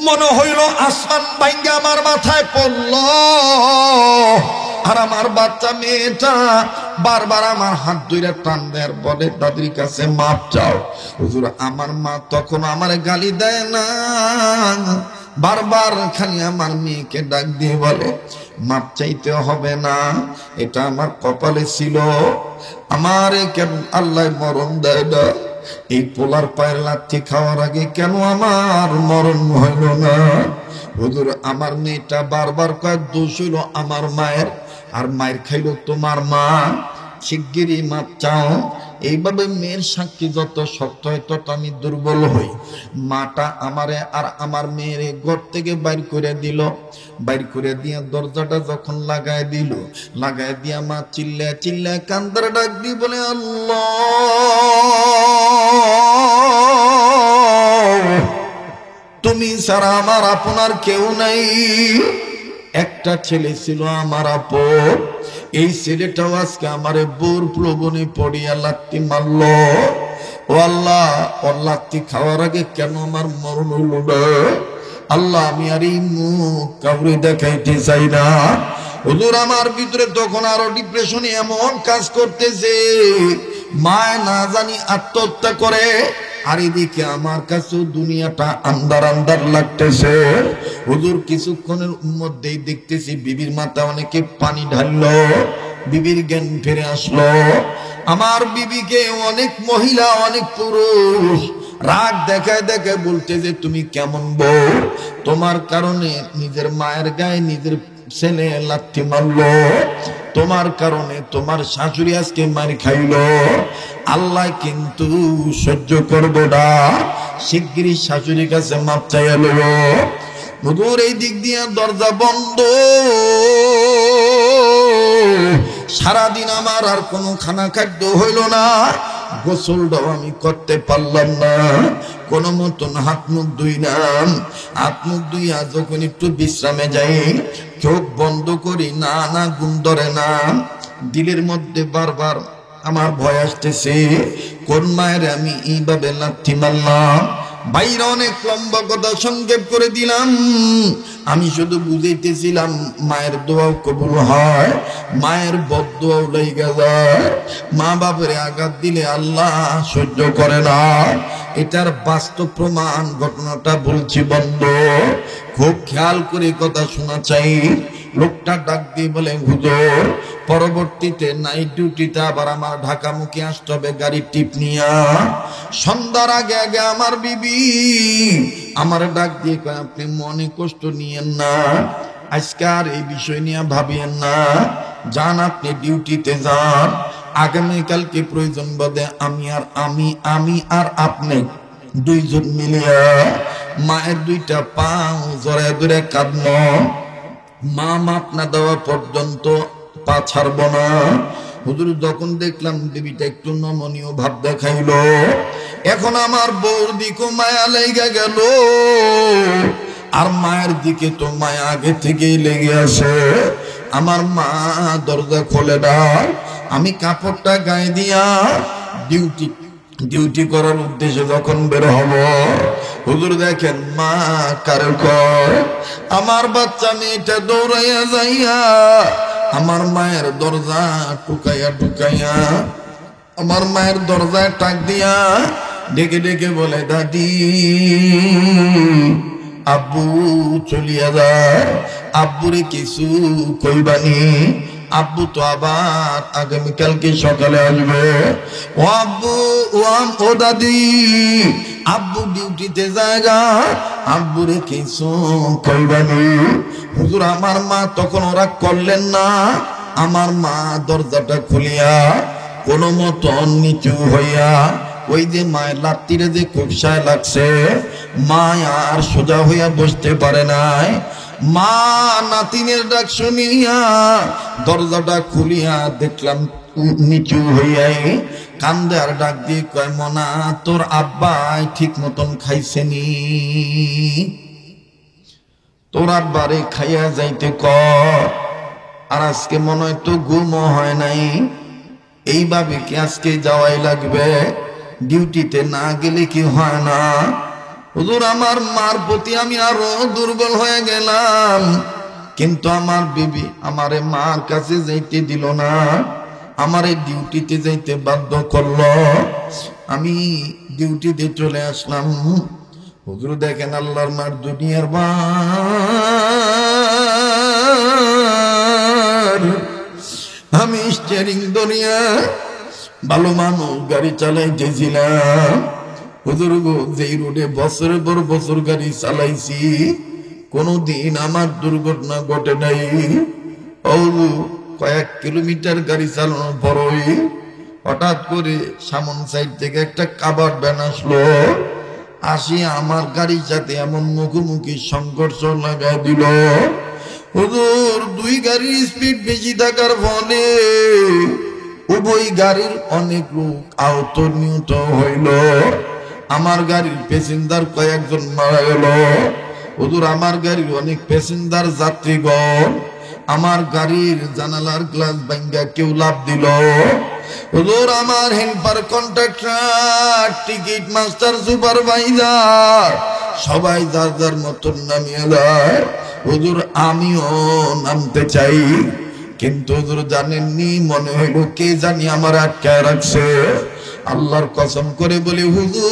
মনে হইল আসমান ভাঙ্গা আমার মাথায় পড়ল। আর আমার বাচ্চা মেয়েটা বারবার আমার হাত ধরে টান দেয়, বলে দাদির কাছে মাপ চাও। হুজুর, আমার মা তখন আমার গালি দেয় না, বারবার খালি আমার মেয়েকে ডাক দিয়ে বলে, মাপ চাইতে হবে না, এটা আমার কপালে ছিল, আমার কেন আল্লাহ মরণ দেয় না? এই পোলার পায়ের লাথি খাওয়ার আগে কেন আমার মরণ হইল না? হুজুর, আমার মেয়েটা বারবার কয়, দোষ হইল আমার মায়ের, আর মায়ের খাইল তোমার মা, শিগগিরই মাপ চাও। এইভাবে মেয়ের সাক্ষী যত শক্ত হয় তত আমি দুর্বল হই। মাটা আমারে আর আমার মেয়ের ঘর থেকে বাইর করে দিল। বাইর করে দিয়া দরজাটা যখন লাগায় দিল, লাগায় দিয়া মা চিল্লায় চিল্লায় কান্দার ডাক দিয়ে বলে, আল্লাহ, তুমি ছাড়া আমার আপনার কেউ নাই। একটা ছেলে ছিল আমার আপন, এই ছেলেটাও আজকে আমারে বোর প্রবণে পড়িয়া লাত্তি মারল। ও আল্লাহ, ওর লাত্তি খাওয়ার আগে কেন আমার মরণ হইল না? আল্লাহ, আমি আর এই মুখ কাউরে দেখাইতে চাই না। হুজুর, আমার ভিতরে তখন আরো ডিপ্রেশনে এমন কাজ করতেছে, মায় না জানি আত্মহত্যা করে, আর এদিকে আমার কাছে দুনিয়াটা আন্দার আন্দার লাগতেছে। হুজুর, কিছুক্ষণের মধ্যেই দেখতেছি বিবির মাথা অনেকে পানি ঢাললো, বিবির জ্ঞান ফিরে আসলো। আমার বিবিকে অনেক মহিলা, অনেক পুরুষ রাগ দেখায় দেখায় বলতে যে, তুমি কেমন বউ, তোমার কারণে নিজের মায়ের গায়ে নিজের ছেলে লাথি মারলো, তোমার কারণে তোমার শাশুড়ি আজকে মার খাইল। আল্লাহ কিন্তু সহ্য করবে না, শিগগিরই শাশুড়ির কাছে মাপ চাইয়া লব। হুজুর, এই দিক দিয়ে দরজা বন্ধ। সারাদিন আমার আর কোনো খানা খাদ্য হইল না, গোসলটাও আমি করতে পারলাম না। কোন মতন হাত মুখ ধুইলাম, হাত মুখ ধুইয়া যখন একটু বিশ্রামে যাই, চোখ বন্ধ করি, না না ঘুম ধরে না। দিলের মধ্যে বারবার আমার ভয় আসতেছে, কোন মায়ের আমি এইভাবে লাথি মারলাম। বাইরে অনেক লম্বা কথা সংক্ষেপ করে দিলাম। আমি শুধু বুঝাইতেছিলাম, মায়ের দোয়াও কবুল হয়, মায়ের বদদোয়াও লাইগা যায়। মা বাপের আঘাত দিলে আল্লাহ সহ্য করে না, এটার বাস্তব প্রমাণ ঘটনাটা বলছি বন্ধু, খুব খেয়াল করে কথা শোনা চাই। লোকটা ডাক দিয়ে বলে, হুজুর, পরবর্তীতে নাইট ডিউটিতে আবার আমার ঢাকামুখী আসতে হবে গাড়ির টিপ নিয়া। সন্ধ্যার আগে আগে আমার বিবি আমার ডাক দিয়ে কয়, আপনি মনে কষ্ট নিয়েন না, আজকে আর এই বিষয় নিয়ে ভাবিয়েন না, যান আপনি ডিউটিতে যান। আগামীকালকে প্রয়োজন বোধে আমি আর আপনি দুইজন মিলিয়া মায়ের দুইটা পাও জড়ায় ধরে কাঁদব, মা মাপ না দেওয়া পর্যন্ত পা ছাড়ব না। হুজুর, যখন দেখলাম দেবীটা একটু নমনীয় ভাব দেখাইল, এখন আমার বউর দিকে মায়া লেগে গেল, আর মায়ের দিকে তো মায়া আগে থেকেই লেগে আছে। আমার মা দরজা খোলে না, আমি কাপড়টা গায়ে দিয়া ডিউটি করার উদ্দেশ্যে যখন বের হব, হুজুর দেখেন মা কারো কয়, আমার বাচ্চা মেয়েটা দৌড়াইয়া যাইয়া আমার মায়ের দরজা টুকাইয়া আমার মায়ের দরজায় টাক দিয়া ডেকে ডেকে বলে, দাদি, আব্বু চলিয়া যায়, আব্বুরে কিছু কইবানি, আব্বু তো আবার আগামীকালকে সকালে আসবে। ও আব্বু, ও দাদি, আব্বু ডিউটিতে জায়গা, আব্বুরে কিছু কইবানি। হুজুর, আমার মা তখন ওরা করলেন না, আমার মা দরজাটা খুলিয়া কোনো মতন নিচু হইয়া ওই যে মায়ের লাত্তিরে যে কুপসায় লাগছে, মা আর সোজা হইয়া বসতে পারে নাই। মা নাতিনের ডাক শুনিয়া দরজাটা খুলিয়া দেখলাম নিচু হইয়াই কান্দে আর ডাক দিয়ে কয়, মনা তোর আব্বাই ঠিক মতন খাইছেনি, তোর আব্বারে খাইয়া যাইতে ক। আর আজকে মনে হয় তো ঘুমও হয় নাই, এইভাবে কি আজকে যাওয়াই লাগবে? ডিউটিতে না গেলে কি হয় না? হুজুর আমার মার প্রতি আমি আরো দুর্বল হয়ে গেলাম, কিন্তু আমার বিবি আমারে মার কাছে যাইতে দিল না, আমারে ডিউটিতে যাইতে বাধ্য করলো। আমি ডিউটিতে চলে আসলাম। হুজুর দেখেন আল্লাহর মার দুনিয়ার বার, আমি স্টিয়ারিং ধরিয়া ভালো মানুষ গাড়ি চালাইতেছিলাম। হুজুর গো, যেই রোডে বছরের পর বছর গাড়ি চালাইছি, কোনদিন আমার দুর্ঘটনা ঘটে নাই। কয়েক কিলোমিটার গাড়ি চালানোর পরই হঠাৎ করে সামন সাইড থেকে একটা কাভার্ড ভ্যান আসলো, আসিয়া আমার গাড়ির সাথে এমন মুখোমুখি সংঘর্ষ লাগাই দিল। হুজুর, দুই গাড়ির স্পিড বেশি থাকার ফলে উভয় গাড়ির অনেক লোক আহত নিহত হইল। আমার গাড়ির প্যাসেঞ্জার কয়েকজন মারা গেল। হুজুর, আমার গাড়ির অনেক প্যাসেঞ্জার যাত্রীগণ আমার গাড়ির জানালার গ্লাস ভাঙ্গা কেউ লাফ দিল। হুজুর, আমার helper, contractor, ticket master, supervisor সবাই যার যার মতন নামিয়ে দেয়। হুজুর, আমিও নামতে চাই, কিন্তু হুজুর জানেননি, মনে হইল কে জানি আমার আটকায় রাখছে। আল্লাহর কসম করে বলি হুজুর,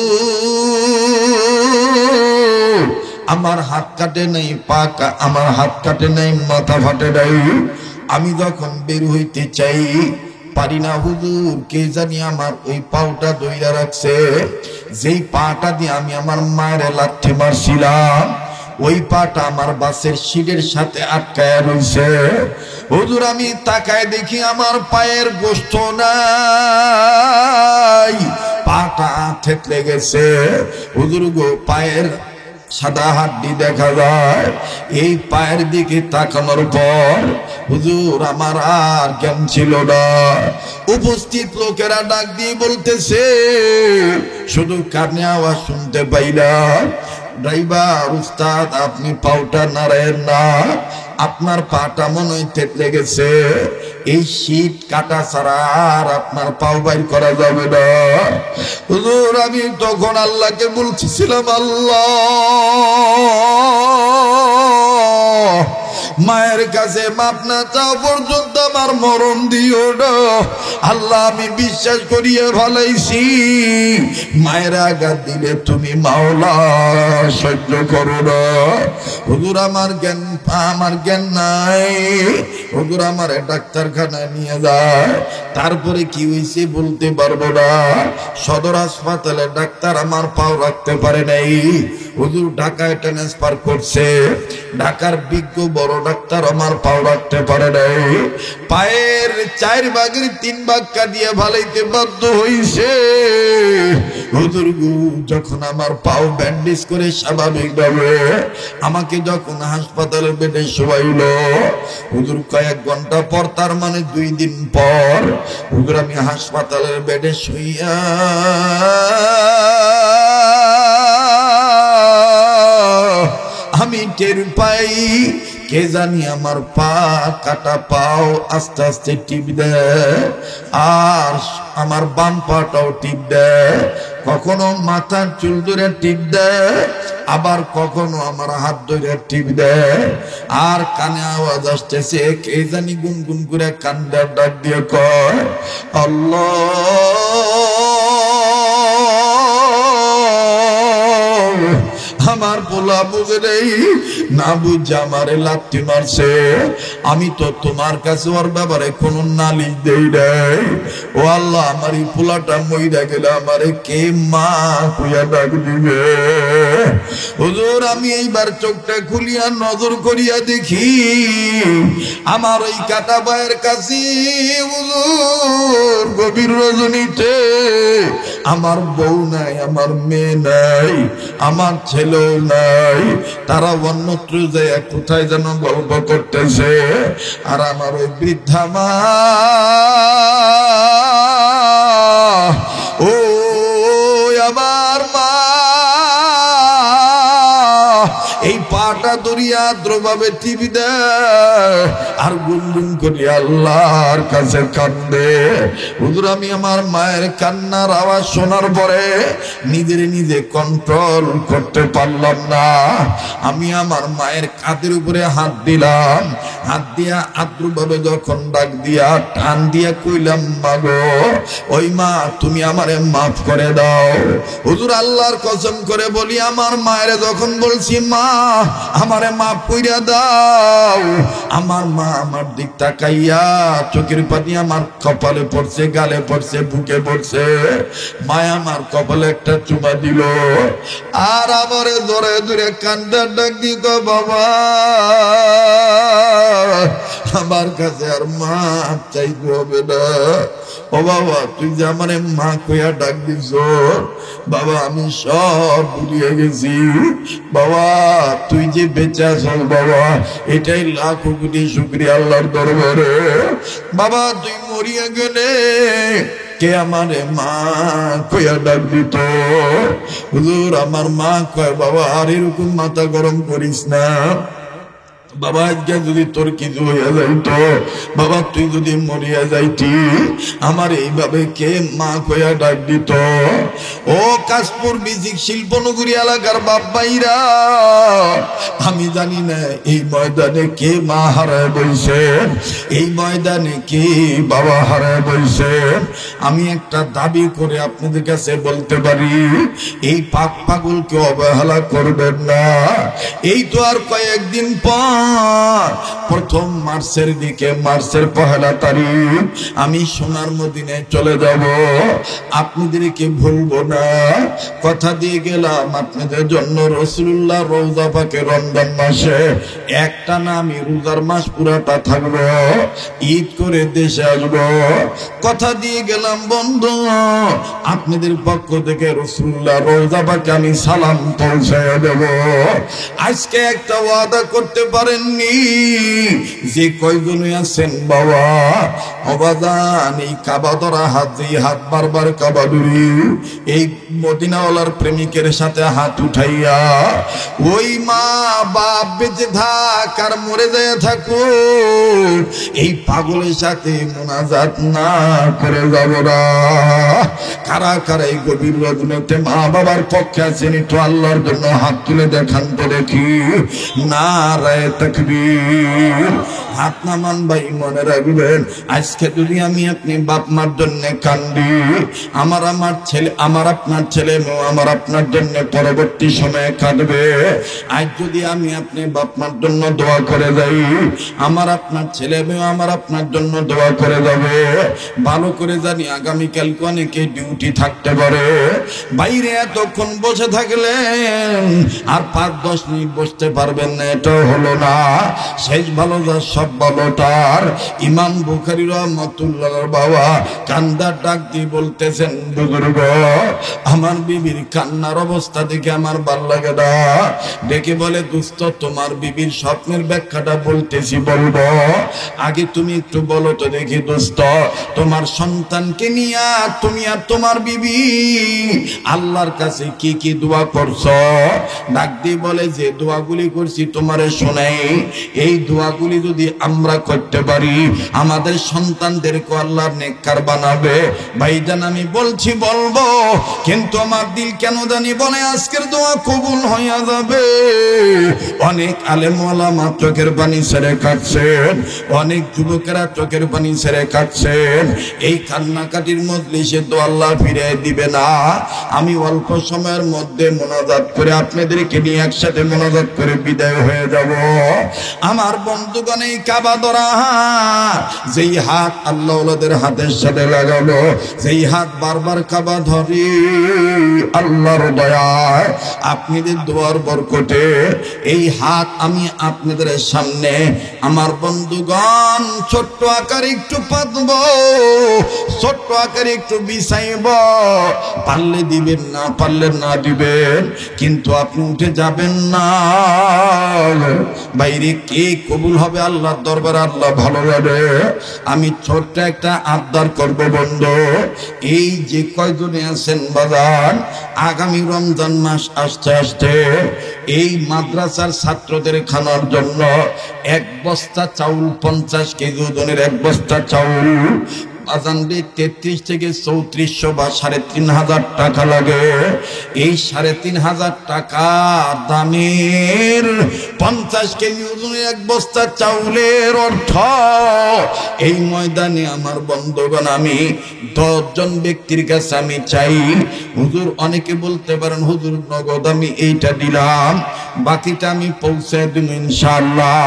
আমার হাত কাটে নাই, আমার হাত কাটে নাই, মাথা ফাটে নাই। আমি যখন বের হইতে চাই পারি না হুজুর, কে জানি আমার ওই পাউটা দইরা রাখছে। যেই পাটা দিয়ে আমি আমার মায়ের লাথি মারছিলাম, ওই পাটা আমার বাসের সিটের সাথে আটকায় রয়েছে। হুজুর, আমি তাকায় দেখি আমার পায়ের গোস্ত নাই, পাটা থেতলে গেছে। হুজুর গো, পায়ের সাদা হাড্ডি দেখা যায়। এই পায়ের দিকে তাকানোর পর হুজুর আমার আর জ্ঞান ছিল না। উপস্থিত লোকেরা ডাক দিয়ে বলতেছে, শুধু কানে আওয়াজ শুনতে পাইলাম, ড্রাইভার উস্তাদ আপনি পাউটা নাড়েন না, আপনার পাটা মনে হয় থেতলে গেছে, এই শীত কাটা ছাড়া আর আপনার পাও বাইর করা যাবে না। হুজুর, আমি তখন আল্লাহকে বলতেছিলাম, আল্লাহ মায়ের কাছে মাপ না চাও পর্যন্ত আমার মরণ দিও না। আল্লাহ, আমি বিশ্বাস করিয়া ভালাইছি, মায়ের আঘাত দিলে তুমি মাওলা সহ্য করো না। হুজুর, আমার জ্ঞান নাই। হুজুর, আমার ডাক্তারখানায় নিয়ে যায়, তারপরে কি হয়েছে বলতে পারবো না। সদর হাসপাতালে ডাক্তার আমার পাও রাখতে পারে নাই। হুজুর, ঢাকায় ট্রান্সফার করছে, ঢাকার বিজ্ঞ বড় ডাক্তার আমার পাও রাখতে পারে নাই। পায়ের 4 ভাগের 3 ভাগ কাটিয়ে ভালাইতে বাধ্য হইছে। হুজুর গো, যখন আমার পাও ব্যান্ডেজ করে স্বাভাবিক ভাবে আমাকে যখন হাসপাতালের বেডে শোয়াইল, হুজুর কয়েক ঘন্টা পর, তার মানে 2 দিন পর, হুজুর আমি হাসপাতালের বেডে শুইয়া আমি টের পাই কে জানি আমার পা কাটা পাও আস্তে আস্তে টিপ দেয়, আর আমার বাম পাটাও টিপ দেয়, কখনো মাথার চুল ধরে টিপ দেয়, আবার কখনো আমার হাত ধরে টিপ দেয়। আর কানে আওয়াজ আসতেছে, কে জানি গুনগুন করে কান্দার ডাক দিয়ে কয়, আল্লাহ আমার পোলা বুঝে নেই, না বুঝে আমারে লাথি মারছে। আমি তো তোমার কাছে ওর ব্যাপারে কোনো নালিশ দেই নাই। ও আল্লাহ, আমার এই পোলাটা মইরা গেলে আমারে কে মা কইয়া ডাক দিবে? হুজুর, আমি এইবার চোখটা খুলিয়া নজর করিয়া দেখি আমার ওই কাটা ভাইয়ের কাছে হুজুর গভীর রজনীতে আমার বউ নাই, আমার মেয়ে নাই, আমার ছেলেও নাই। তারা অন্যত্র যায় কোথায় যেন গল্প করতেছে, আর আমার ওই বৃদ্ধা মা ও আমার মা এই পাটা দরিয়া দ্রভাবে টিভি দেয় আর গুনগুন করি আল্লাহর কাছে কান্দে। হুজুর, আমি আমার মায়ের কান্নার আওয়াজ শোনার পরে নিজে কন্ট্রোল করতে পারলাম না। আমি আমার মায়ের কাঁধের উপরে হাত দিলাম, হাত দিয়া আদ্রভাবে যখন ডাক দিয়া টান দিয়া কইলাম, মাগো ওই মা, তুমি আমারে মাফ করে দাও। হুজুর, আল্লাহর কসম করে বলি, আমার মায়ের যখন বলছি মা আমারে মাফ কইরা দাও, আমার মা আমার দিক তাকাইয়া চোখের পানি আমার কপালে পড়ছে, গালে পড়ছে, বুকে পড়ছে। মায়া আমার কপালে একটা চুমা দিল আর আমারে ধরে ধরে কান্দার ডাক দিত, বাবা আমার কাছে আর মাপ চাইতে হবে না। ও বাবা, তুই যে আমারে মা কইয়া ডাক দিছ, বাবা আমি সব ভুলিয়ে গেছি। বাবা তুই যে বেঁচে আছিস বাবা, এটাই লাখো কোটি শুকরিয়া আল্লাহর দরবারে। বাবা তুই মরিয়া গেলে কে আমারে মা কইয়া ডাক দিত? হুজুর, আমার মা কয়, বাবা আর এরকম মাথা গরম করিস না বাবা, আজকে যদি তোর কিছু হইয়া যাইতো, বাবা তুই যদি মরিয়া যাইতি, আমার এইভাবে কে মা কইয়া ডাক দিত? ও কাশপুর বিজিক শিল্পনগরী এলাকার বাপ ভাইরা, আমি জানি না এই ময়দানে কে মা হারায় বইছে, এই ময়দানে কে বাবা হারায় বইছে। আমি একটা দাবি করে আপনাদের কাছে বলতে পারি, এই পাক পাগলকে অবহেলা করবেন না। এই তো আর কয়েকদিন পর প্রথম মার্চের দিকে, মার্চের 1 তারিখ আমি সোনার মদিনায় চলে যাব। আপনাদেরকে ভুলবো না, কথা দিয়ে গেলাম আপনাদের জন্য। রাসূলুল্লাহ রওজা পাকে রমজান মাসে একটা না আমি রোজার মাস পুরাটা থাকবো, ঈদ করে দেশে আসবো। কথা দিয়ে গেলাম বন্ধু, আপনাদের পক্ষ থেকে রাসূলুল্লাহ রওজা পাকে আমি সালাম পৌঁছায় দেব। আজকে একটা ওয়াদা করতে পারেননি যে কয়জনে আছেন বাবা, অবাদান এই কাবা ধরা হাত, এই হাত বারবার কাবা ধরি, এই মদিনাওয়ালার প্রেমিকের সাথে হাত উঠাইয়া ওই মা বাপ বেঁচে থাক আর মরে যায় থাকুক, এই পাগলের সাথে মোনাজাত না করে যাব না। কারা কারা এই গভীর রজনীতে মা বাবার পক্ষে আছেন, একটু আল্লাহর জন্য হাত তুলে দেখান তো দেখি। নারায়ে তাকবীর। হাত নামান ভাই, মনে রাখবেন আজকে যদি আমি আপনি বাপ মার জন্য কান্দি, আমার ছেলে, আমার আপনার ছেলে আমার আপনার জন্য পরবর্তী সময়ে কাঁদবে। আজ যদি আমি আপনি বাপ মার জন্য দোয়া করে যাই, আমার আপনার ছেলে মেয়ে আমার আপনার জন্য দোয়া করে যাবে। ভালো করে জানি আগামীকালকে অনেকে ডিউটি থাকতে পারে, বাইরে এতক্ষণ বসে থাকলেন আর 5-10 মিনিট বসতে পারবেন না, এটাও হলো না। শেষ ভালো যার সব ভালো তার। ইমাম বুখারী রাহমাতুল্লাহর বাবা কান্দার ডাক দিয়ে বলতেছেন, বুজুর্গ আমার বিবির কান্নার অবস্থা দেখে আমার ভাল লাগে না। ডেকে বলে, দোস্ত তোমার বিবির স্বপ্নের ব্যাখ্যাটা বলতেছি, বলবো আগে তুমি একটু বলো তো দেখি দোস্ত, তোমার সন্তানকে নিয়ে তুমি আর তোমার বিবি আল্লাহর কাছে কি কি দোয়া করছো? ডাক দিয়ে বলে, যে দোয়াগুলি করছি তোমারে শোনাই এই দোয়াগুলি যদি আমরা করতে পারি আমাদের সন্তানদেরকে আল্লাহ নেককার বানাবে। ভাইজান আমি বলছি বলবো, কিন্তু আমার দিল কেন জানি বলে আজকের দোয়া কবুল হইয়া যাবে। অনেক আলেম ওলামা চোখের পানি ছেড়ে কাটছেন, অনেক যুবকেরা চোখের পানি ছেড়ে কাটছেন। এই কান্নাকাটির মজলিসে তো আল্লাহ ফিরে দিবে না। আমি অল্প সময়ের মধ্যে মোনাজাত করে আপনাদেরকে নিয়ে একসাথে মোনাজাত করে বিদায় হয়ে যাব। আমার বন্ধুগণ, এই কাবা ধরা হাত, যেই হাত আল্লাহ ওয়ালাদের হাতের সাথে লাগালো, যেই হাত বারবার কাবা ধরি আল্লাহর দয়ায় আপনাদের দোয়ার বরকতে এই হাত আমি আপনাদের সামনে আমার বন্ধুগণ ছোট্ট আকারে একটু পাতব, ছোট্ট আকারে একটু বিছাইব। পারলে দিবেন, না পারলে না দিবেন, কিন্তু আপনি উঠে যাবেন না। বাইরে কে কবুল হবে আল্লাহর দরবারে আল্লাহ ভালো লাগে। আমি ছোট্ট একটা আবদার করব বন্ধু, এই যে কয়জনে আছেন বাজান, আগামী রমজান মাস আসতে আসতে এই মাদ্রাসার ছাত্রদের খানার জন্য এক বস্তা চাউল, 50 কেজি ওজনের এক বস্তা চাউল আজানবে 33 থেকে 3400 বা 3500 টাকা লাগে। এই 3500 টাকা দামের 50 কেজি ওজনের এক বস্তা চাউলের অর্থ এই ময়দানে আমার বন্ধুগণ আমি 10 জন ব্যক্তির কাছে আমি চাই। হুজুর, অনেকে বলতে পারেন হুজুর নগদ আমি এইটা দিলাম, বাকিটা আমি পৌঁছে দিব ইনশাআল্লাহ।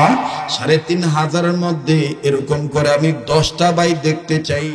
3500 মধ্যে এরকম করে আমি 10টা ভাই দেখতে চাই।